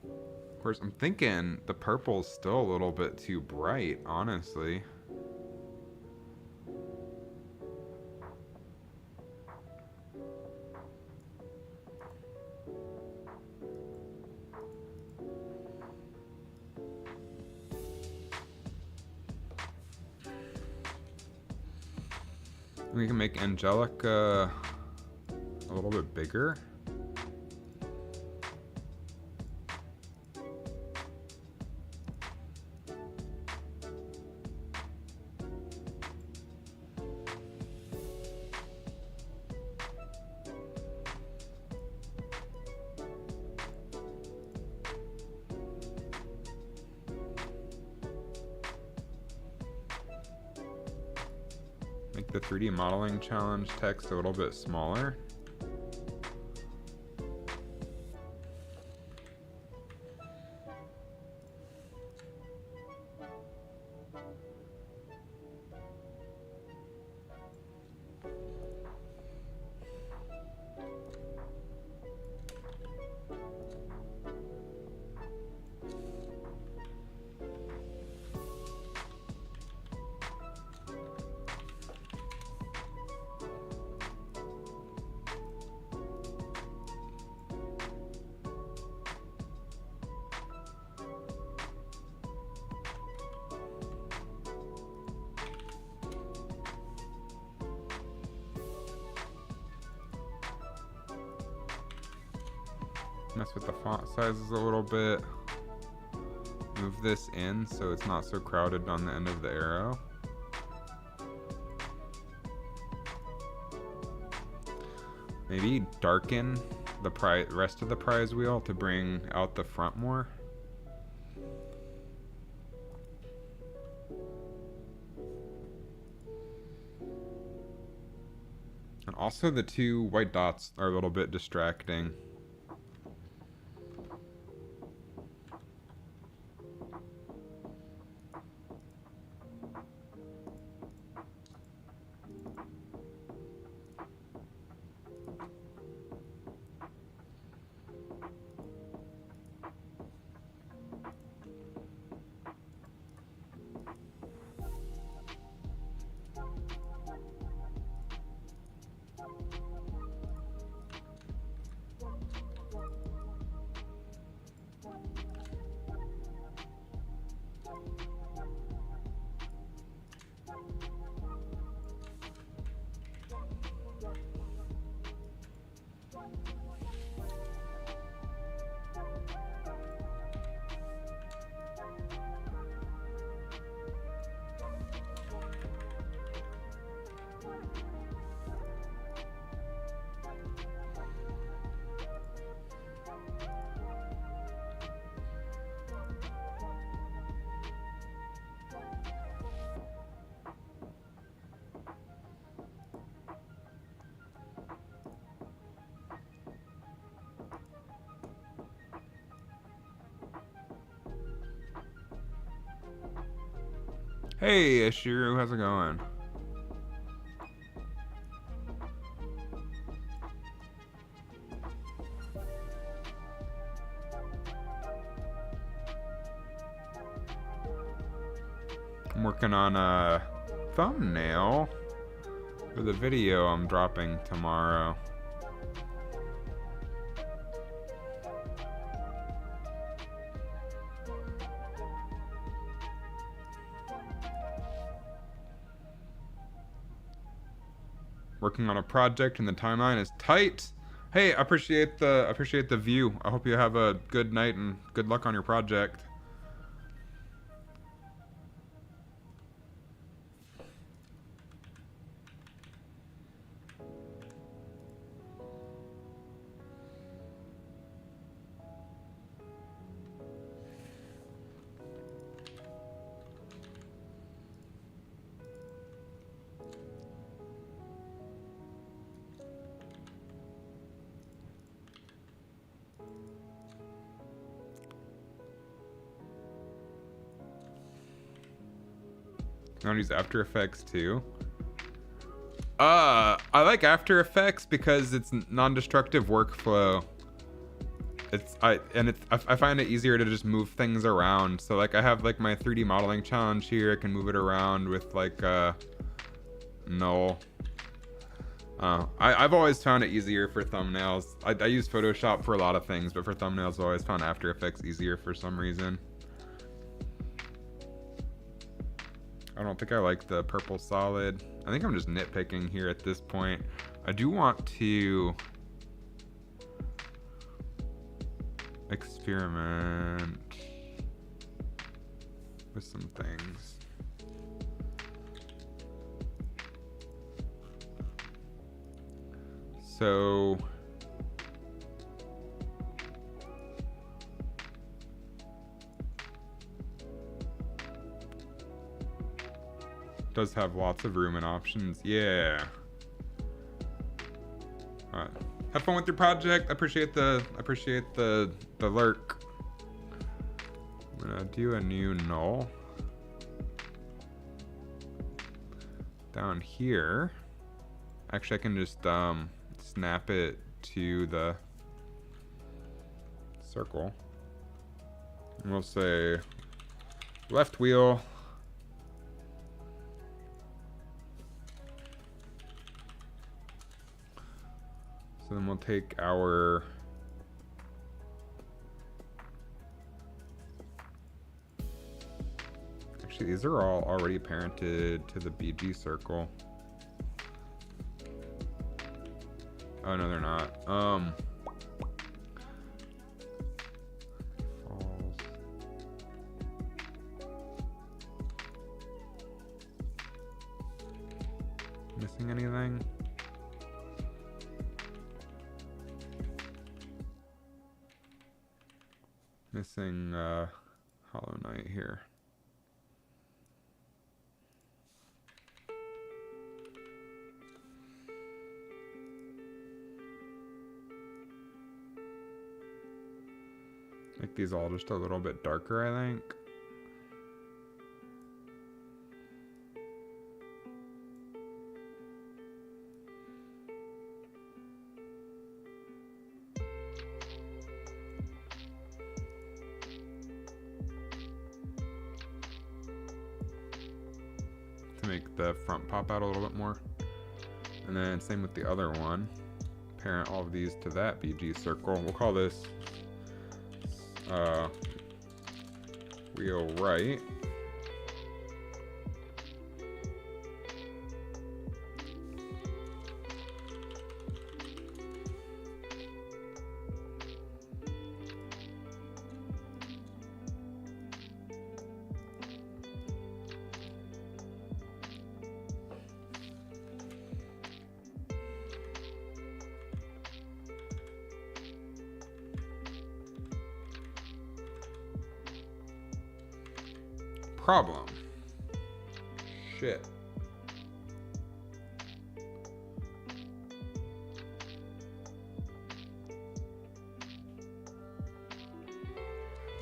Of course, I'm thinking the purple's still a little bit too bright, honestly. We can make Angelica a little bit bigger. Make the 3D modeling challenge text a little bit smaller. Mess with the font sizes a little bit. Move this in so it's not so crowded on the end of the arrow. Maybe darken the rest of the prize wheel to bring out the front more. And also the two white dots are a little bit distracting. Hey, Ishiru, how's it going? I'm working on a thumbnail for the video I'm dropping tomorrow. Working on a project and the timeline is tight. Hey, I appreciate the view. I hope you have a good night and good luck on your project. don't use After Effects too. I like After Effects because it's non-destructive workflow. I find it easier to just move things around. So like I have like my 3D modeling challenge here. I can move it around with like null. I've always found it easier for thumbnails. I use Photoshop for a lot of things, but for thumbnails I've always found After Effects easier for some reason. I don't think I like the purple solid. I think I'm just nitpicking here at this point. I do want to experiment with some things. So does have lots of room and options. Yeah. All right. Have fun with your project. I appreciate the lurk. I'm gonna do a new null down here. Actually, I can just snap it to the circle. And we'll say left wheel. So then we'll take our actually these are all already parented to the BG circle. Oh no, they're not. False. Missing anything? Missing Hollow Knight here. Make these all just a little bit darker, I think. To make the front pop out a little bit more. And then same with the other one. Parent all of these to that BG circle. We'll call this wheel right. Problem. Shit.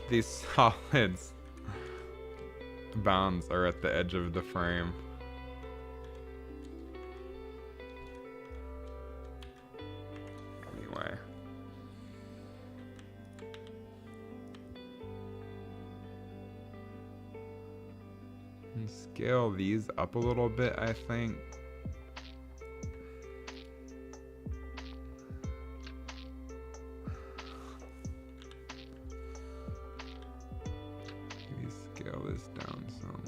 These solids bounds are at the edge of the frame. Anyway. And scale these up a little bit, I think. Maybe scale this down some.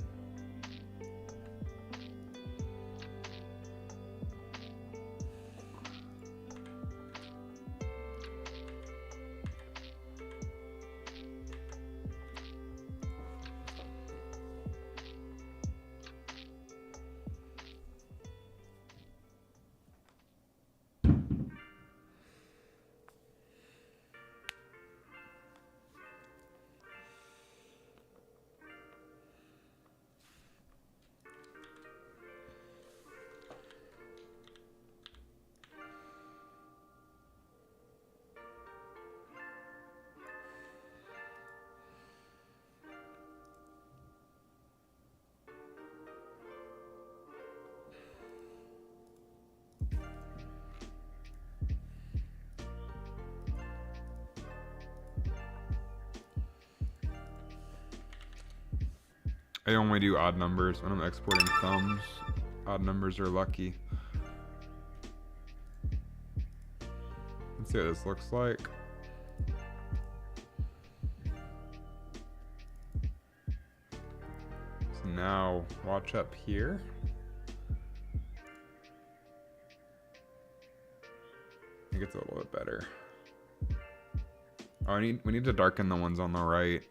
I only do odd numbers when I'm exporting thumbs. Odd numbers are lucky. Let's see what this looks like. So now watch up here. I think it's a little bit better. Oh, we need to darken the ones on the right.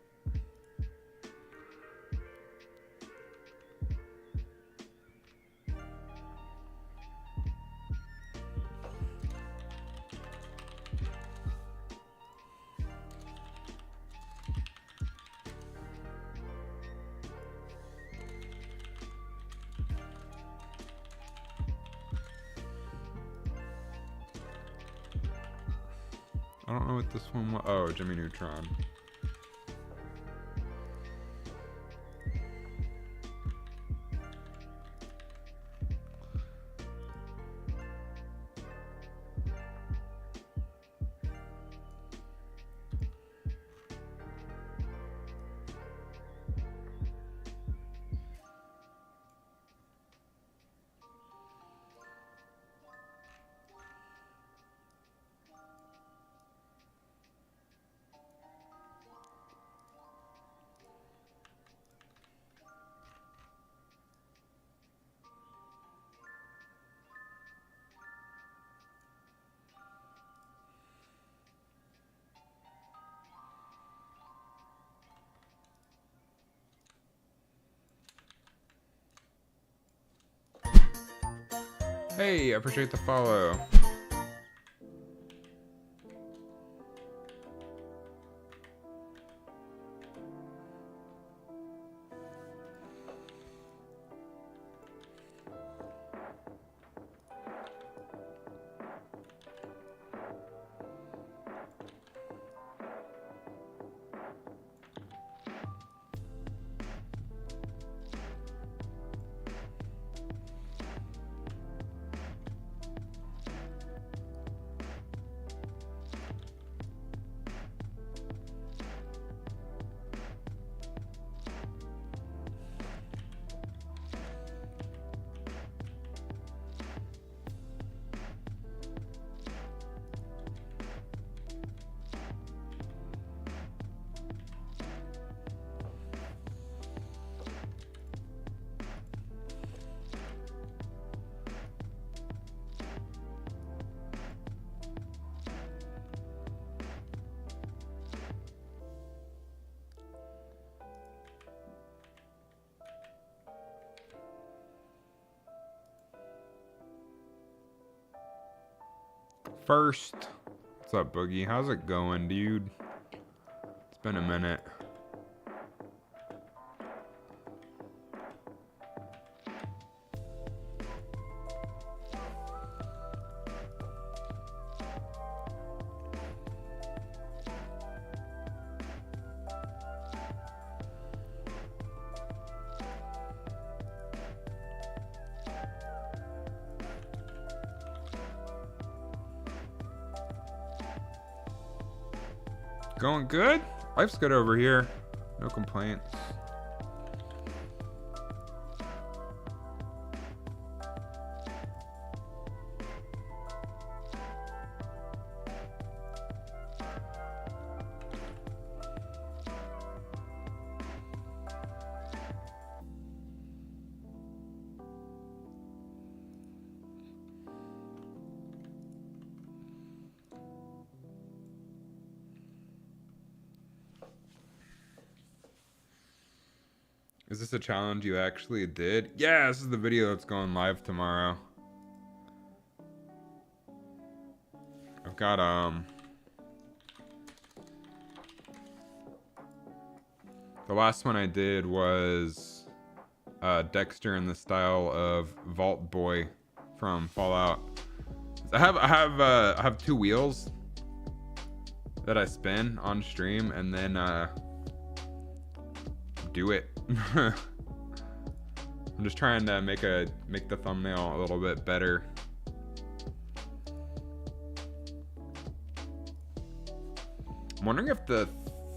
I don't know what this one was. Oh, Jimmy Neutron. Hey, I appreciate the follow. First, what's up, Boogie? How's it going, dude? It's been a minute. Going good? Life's good over here. No complaints. Is this a challenge you actually did? Yeah, this is the video that's going live tomorrow. I've got the last one I did was Dexter in the style of Vault Boy from Fallout. I have two wheels that I spin on stream and then do it. I'm just trying to make the thumbnail a little bit better. I'm wondering if the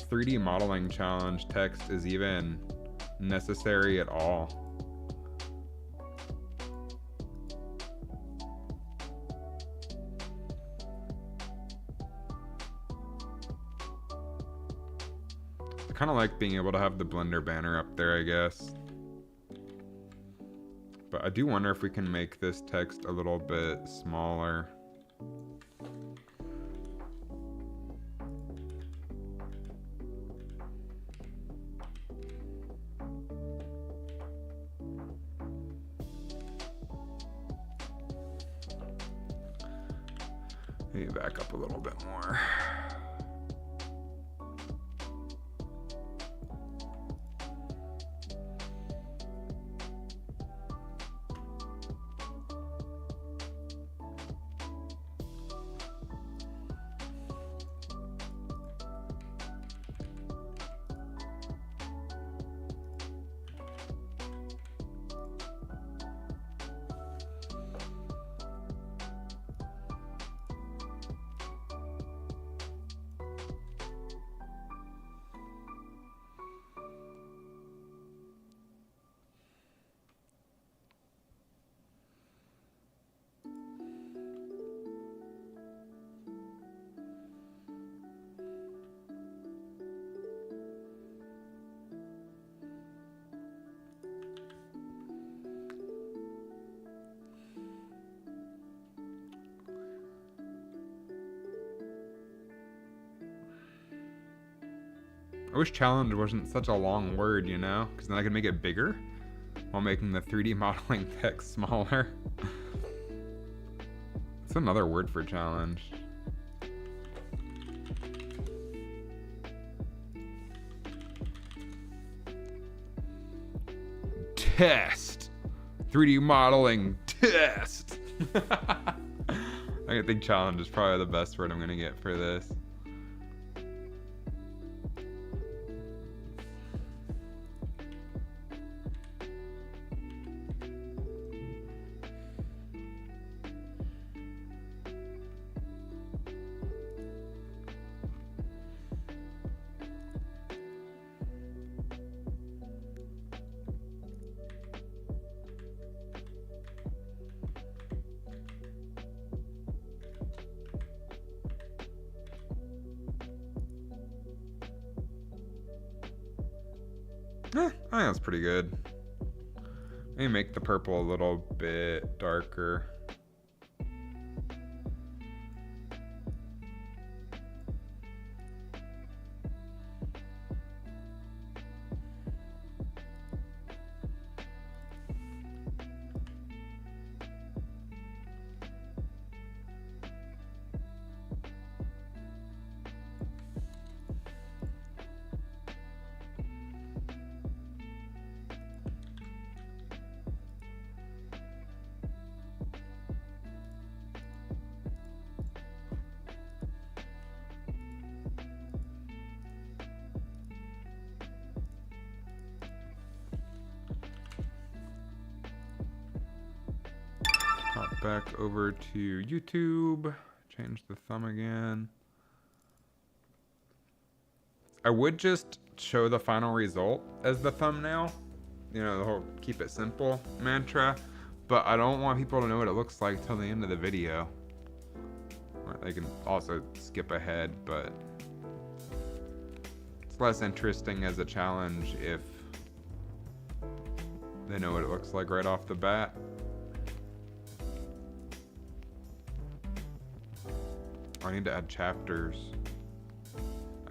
3D modeling challenge text is even necessary at all. I kind of like being able to have the Blender banner up there, I guess. But I do wonder if we can make this text a little bit smaller. Maybe back up a little bit more. I wish challenge wasn't such a long word, you know? Because then I could make it bigger while making the 3D modeling text smaller. It's another word for challenge. Test! 3D modeling test! I think challenge is probably the best word I'm gonna get for this. I think that's pretty good. Maybe make the purple a little bit darker. Hop back over to YouTube, change the thumb again. I would just show the final result as the thumbnail, you know, the whole keep it simple mantra, but I don't want people to know what it looks like till the end of the video. They can also skip ahead, but it's less interesting as a challenge if they know what it looks like right off the bat. I need to add chapters.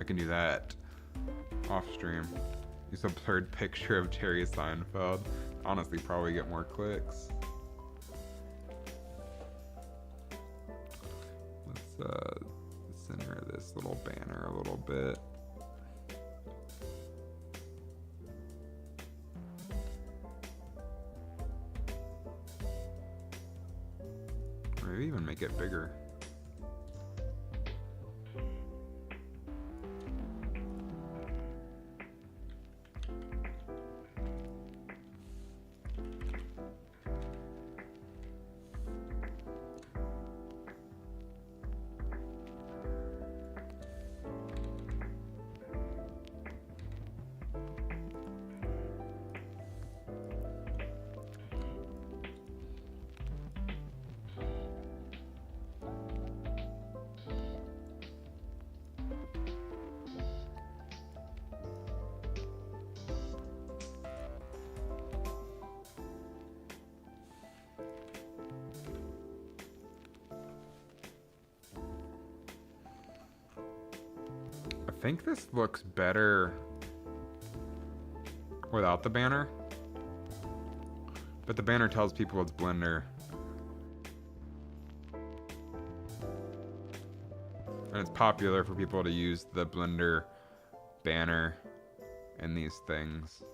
I can do that off stream. Use a blurred picture of Jerry Seinfeld. Honestly, probably get more clicks. Let's center this little banner a little bit. Maybe even make it bigger. think this looks better without the banner. But the banner tells people it's Blender. And it's popular for people to use the Blender banner in these things.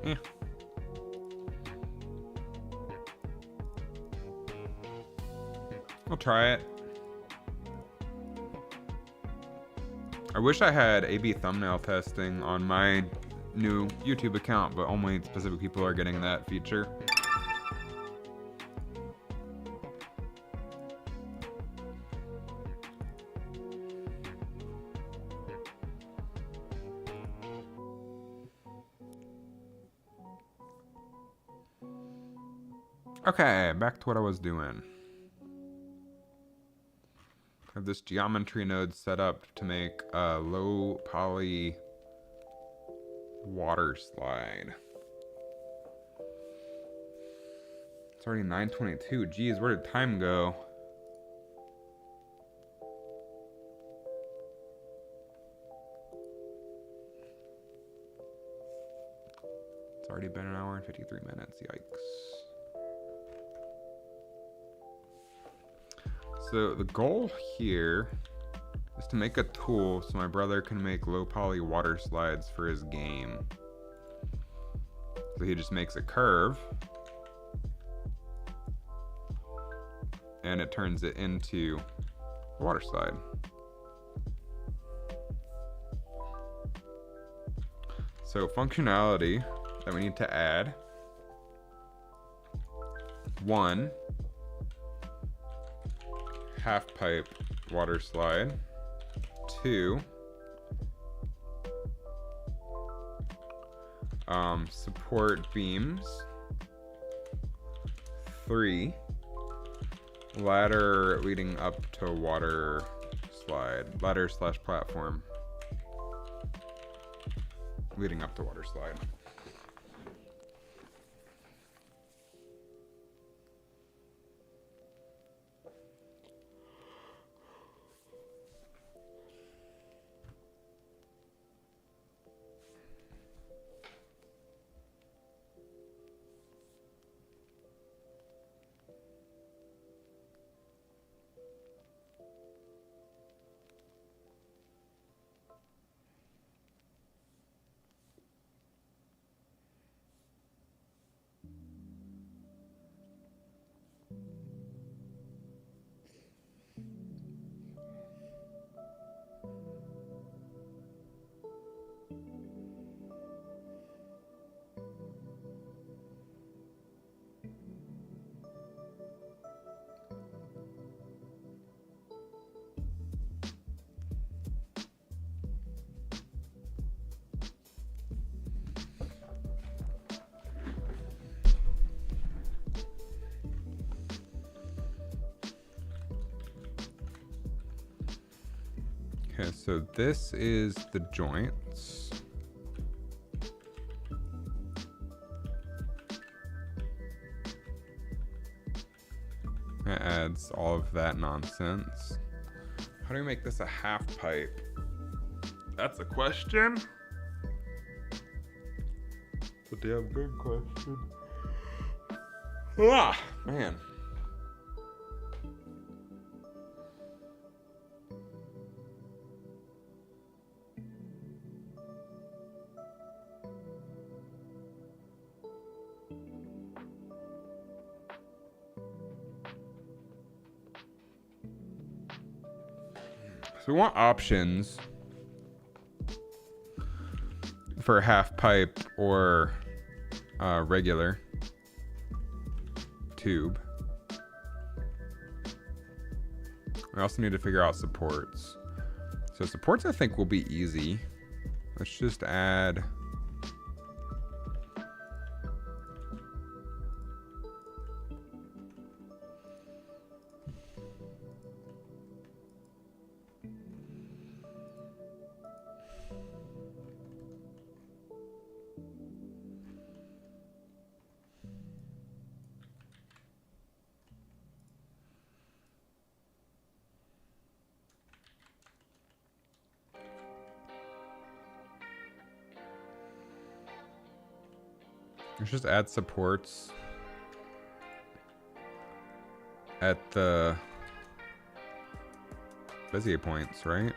Yeah. I'll try it. I wish I had A/B thumbnail testing on my new YouTube account, but only specific people are getting that feature. Okay, back to what I was doing. I have this geometry node set up to make a low poly water slide. It's already 9:22. Geez, where did time go? It's already been an hour and 53 minutes. Yikes. So the goal here is to make a tool so my brother can make low poly water slides for his game. So he just makes a curve and it turns it into a water slide. So functionality that we need to add: 1, half pipe water slide. 2, support beams. 3, ladder leading up to water slide. Ladder / platform leading up to water slide. Okay, so this is the joints. It adds all of that nonsense. How do we make this a half pipe? That's a question. It's a damn good question. Ah, man. So we want options for half pipe or regular tube. We also need to figure out supports. So supports I think will be easy. Let's just add supports at the Bezier points, right?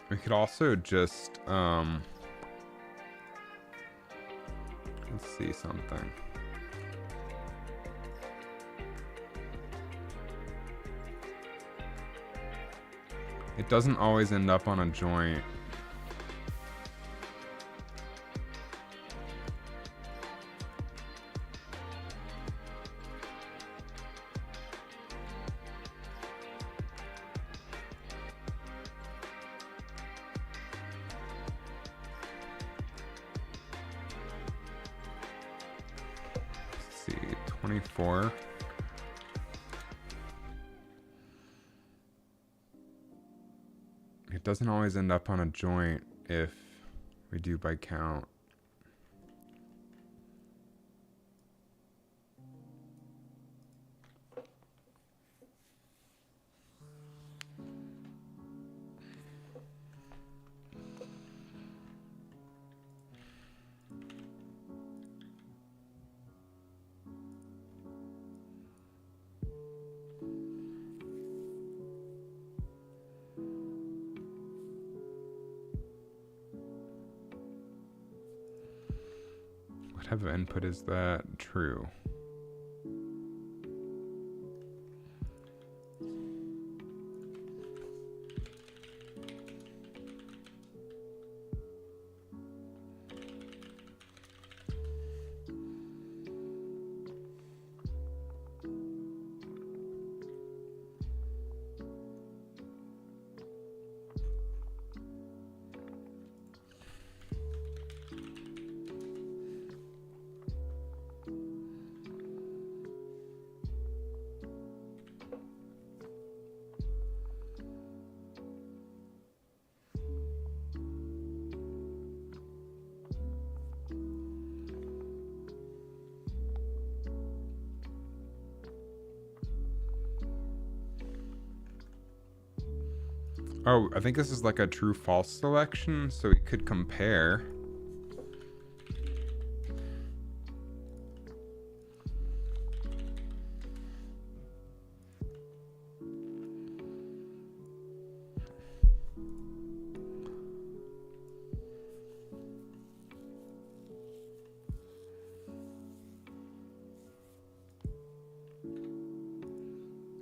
We could also just, let's see something. It doesn't always end up on a joint. Let's see, 24. It doesn't always end up on a joint if we do by count. What type of input is that? True. Oh, I think this is like a true-false selection, so we could compare.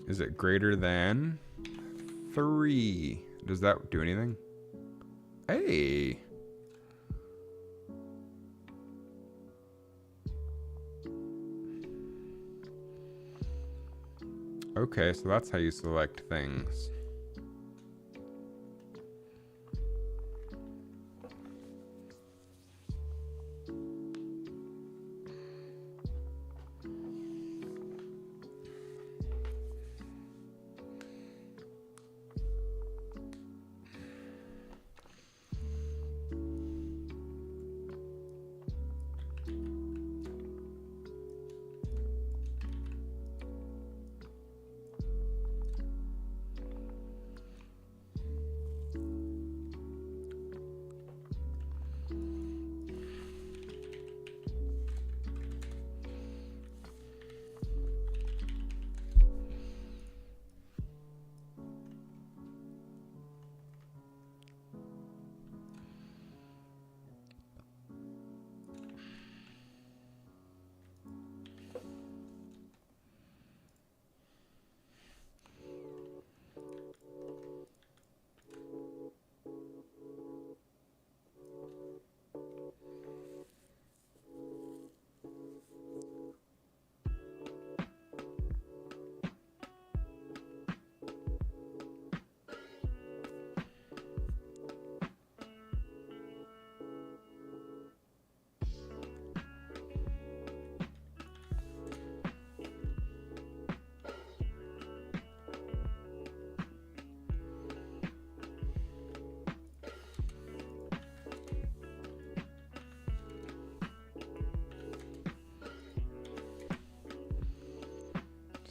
Is it greater than 3? Does that do anything? Hey. Okay, so that's how you select things.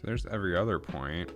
So there's every other point.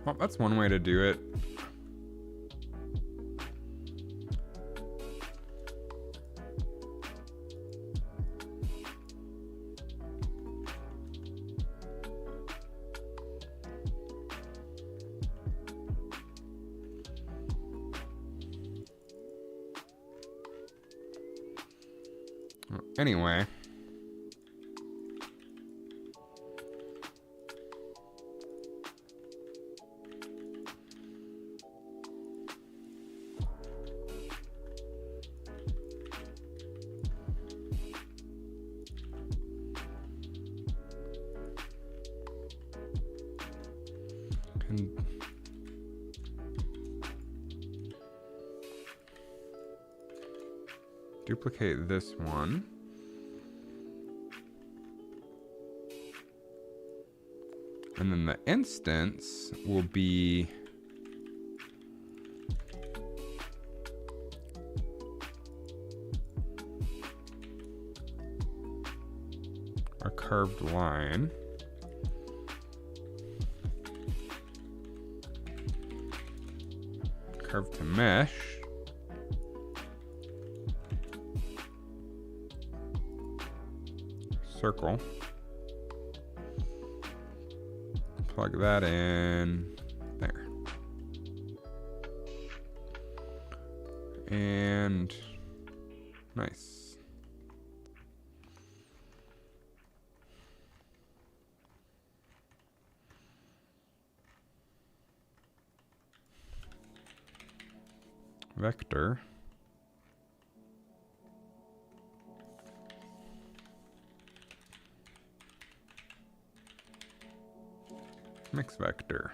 Well, that's one way to do it. Anyway. Can duplicate this one. And then the instance will be a curved line. Curve to mesh. Circle. Plug that in there. And nice. Vector. Mix vector.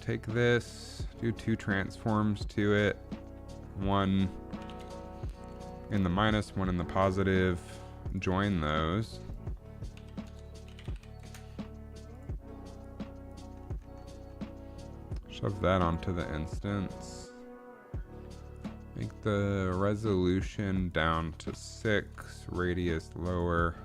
Take this, do 2 transforms to it, one in the minus, one in the positive, join those. Shove that onto the instance. Make the resolution down to 6, radius lower.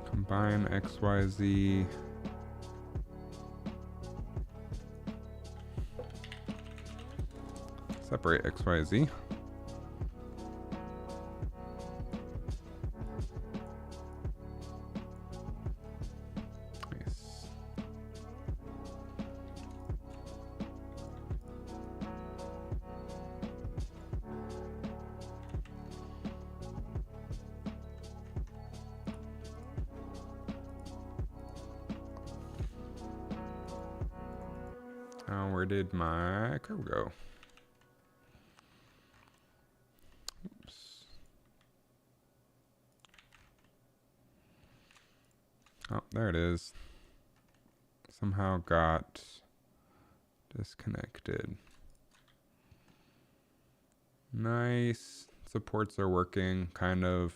Combine XYZ. Separate XYZ. Nice. Where did my curve go? Oops. Oh, there it is. Somehow got disconnected. Nice. Supports are working, kind of.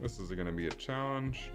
This is going to be a challenge.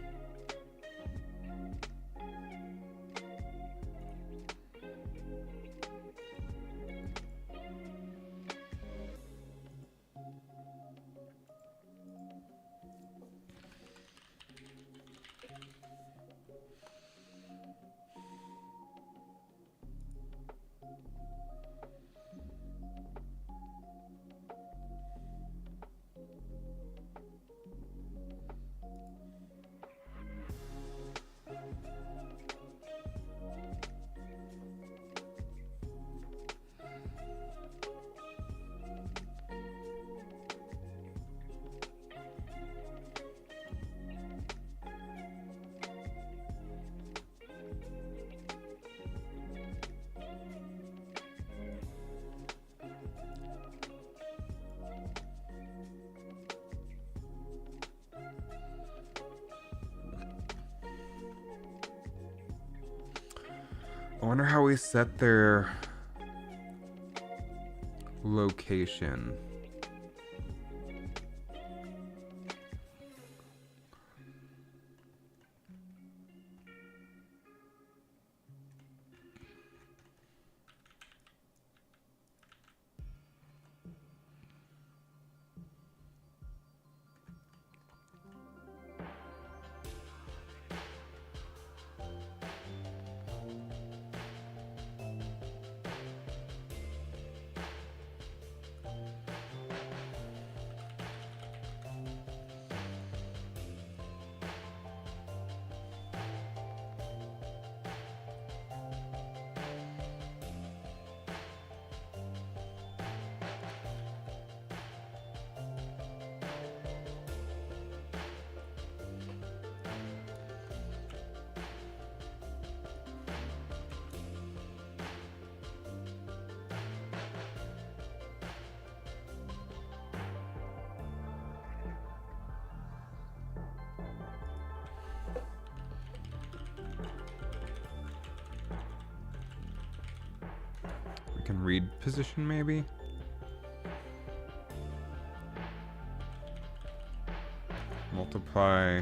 wonder how we set their location. We can read position maybe. Multiply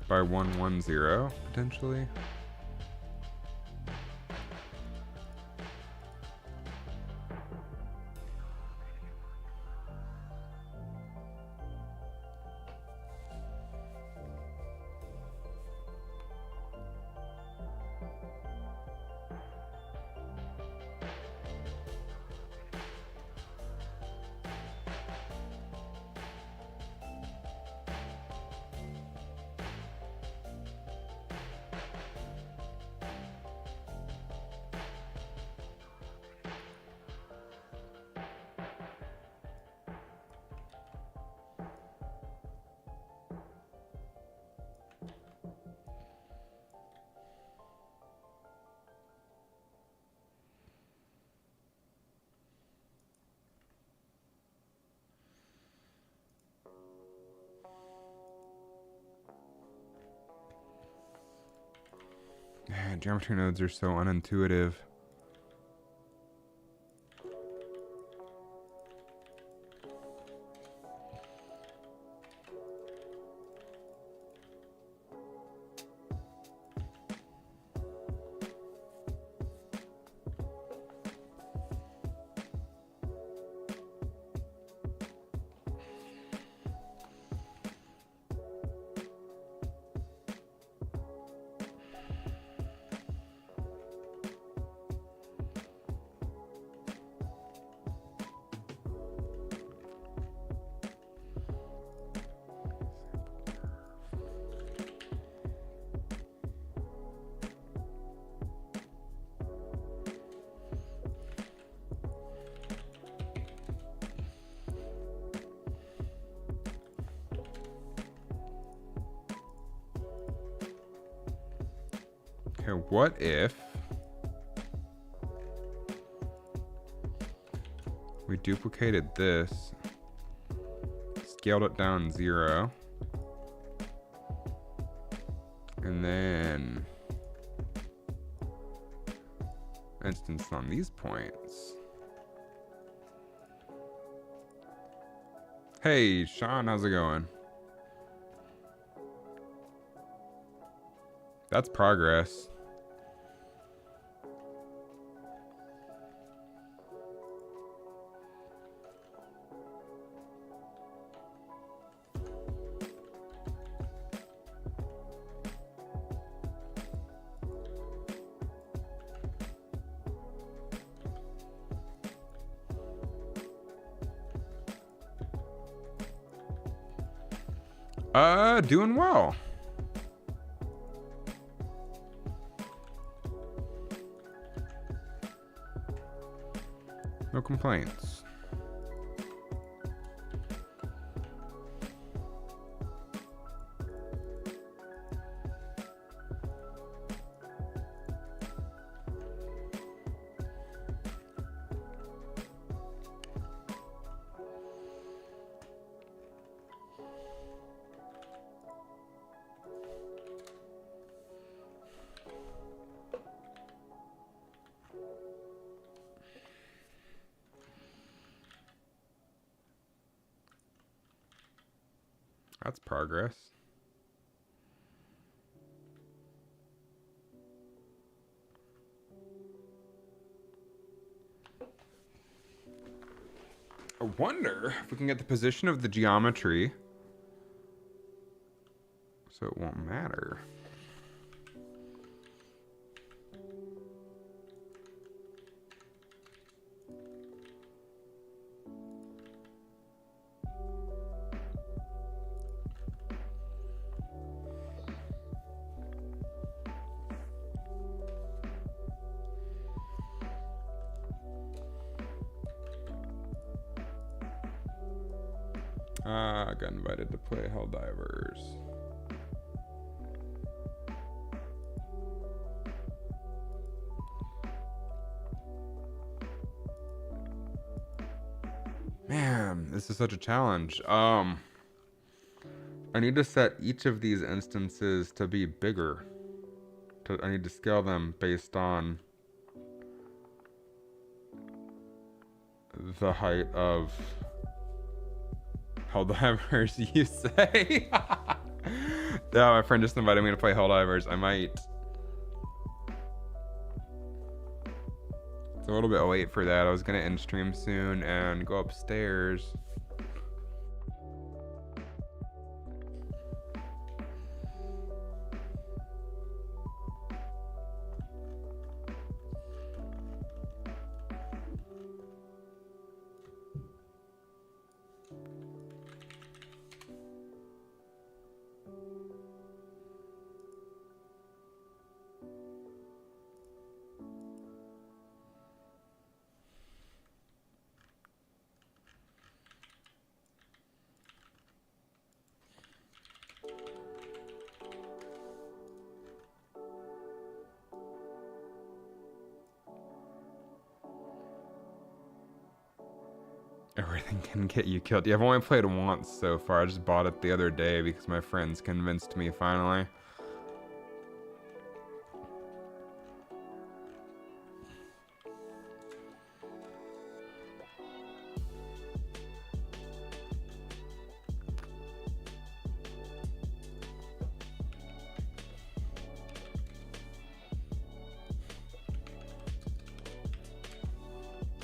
by 110 potentially. Yeah, geometry nodes are so unintuitive. Okay, what if we duplicated this, scaled it down 0, and then instance on these points. Hey, Sean, how's it going? That's progress. Doing well. No complaints. That's progress. I wonder if we can get the position of the geometry so it won't matter. I got invited to play Helldivers. Man, this is such a challenge. I need to set each of these instances to be bigger. I need to scale them based on the height of Helldivers, you say? Yeah, my friend just invited me to play Helldivers. I might. It's a little bit late for that. I was gonna end stream soon and go upstairs. Everything can get you killed. Yeah, I've only played once so far. I just bought it the other day because my friends convinced me finally.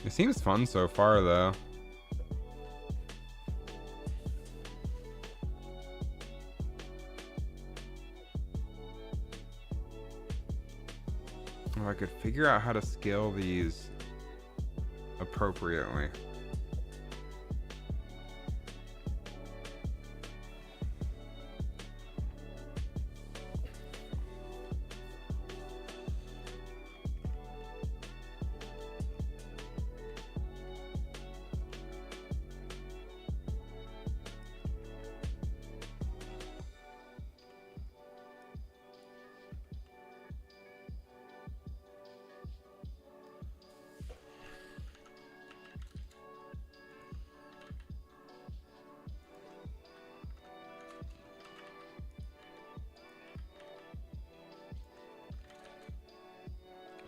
It seems fun so far, though. If I could figure out how to scale these appropriately.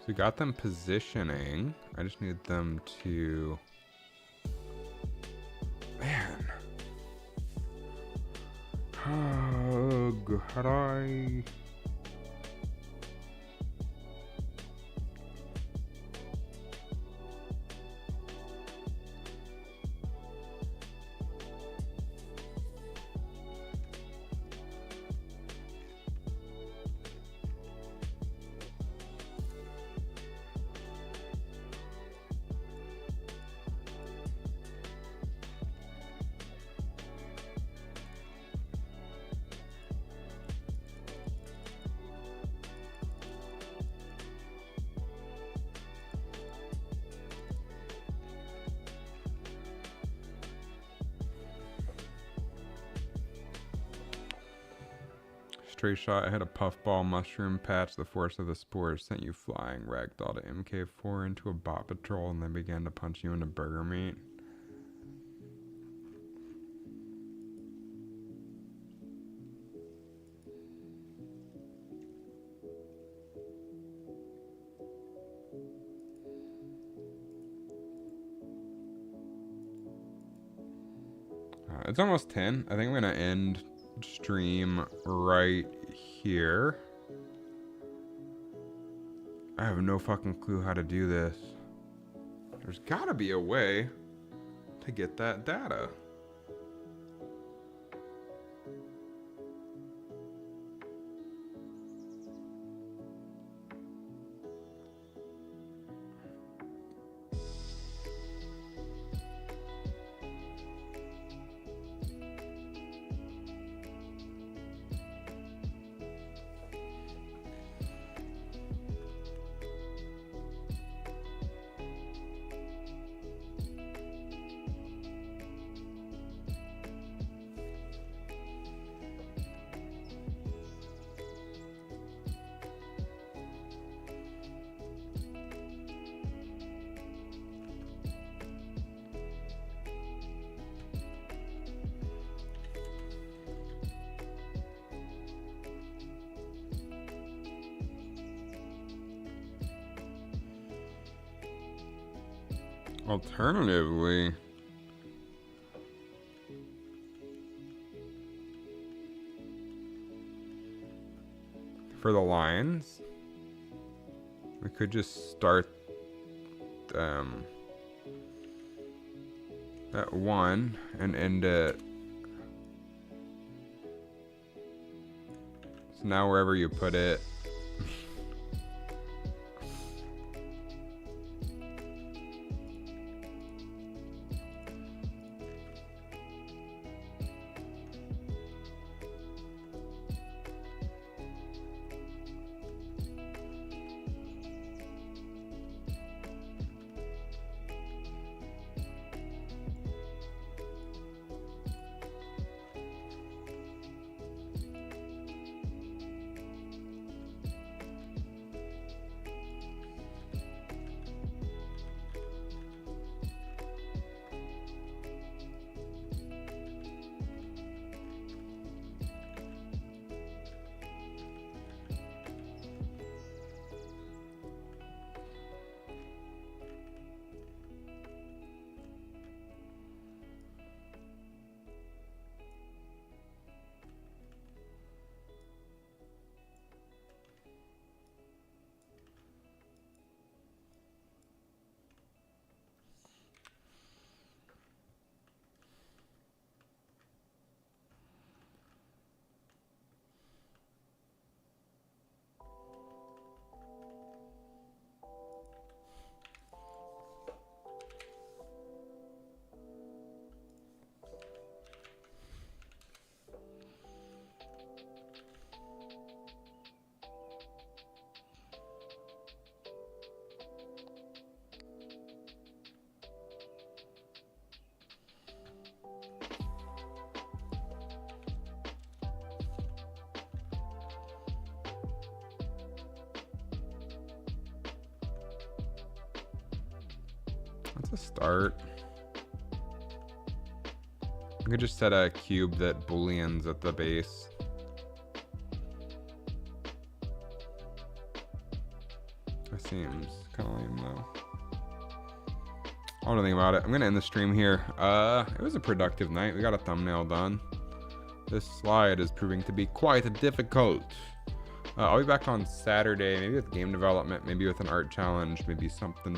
So we got them positioning. I just need them to... Man. How do I... Stray shot, I had a puffball mushroom patch. The force of the spores sent you flying ragdoll to MK4 into a bot patrol and then began to punch you into burger meat. It's almost 10. I think I'm gonna end stream right here. I have no fucking clue how to do this. There's gotta be a way to get that data. Alternatively, for the lines, we could just start at 1 and end at, so now wherever you put it, that's a start. We could just set a cube that booleans at the base. That seems kind of lame though. I don't think about it. I'm gonna end the stream here. It was a productive night. We got a thumbnail done. This slide is proving to be quite difficult. I'll be back on Saturday, maybe with game development, maybe with an art challenge, maybe something.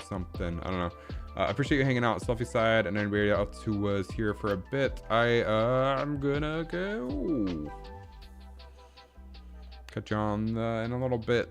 I don't know. I appreciate you hanging out, Selfie Side, and anybody else who was here for a bit. I'm gonna go. Catch you on in a little bit.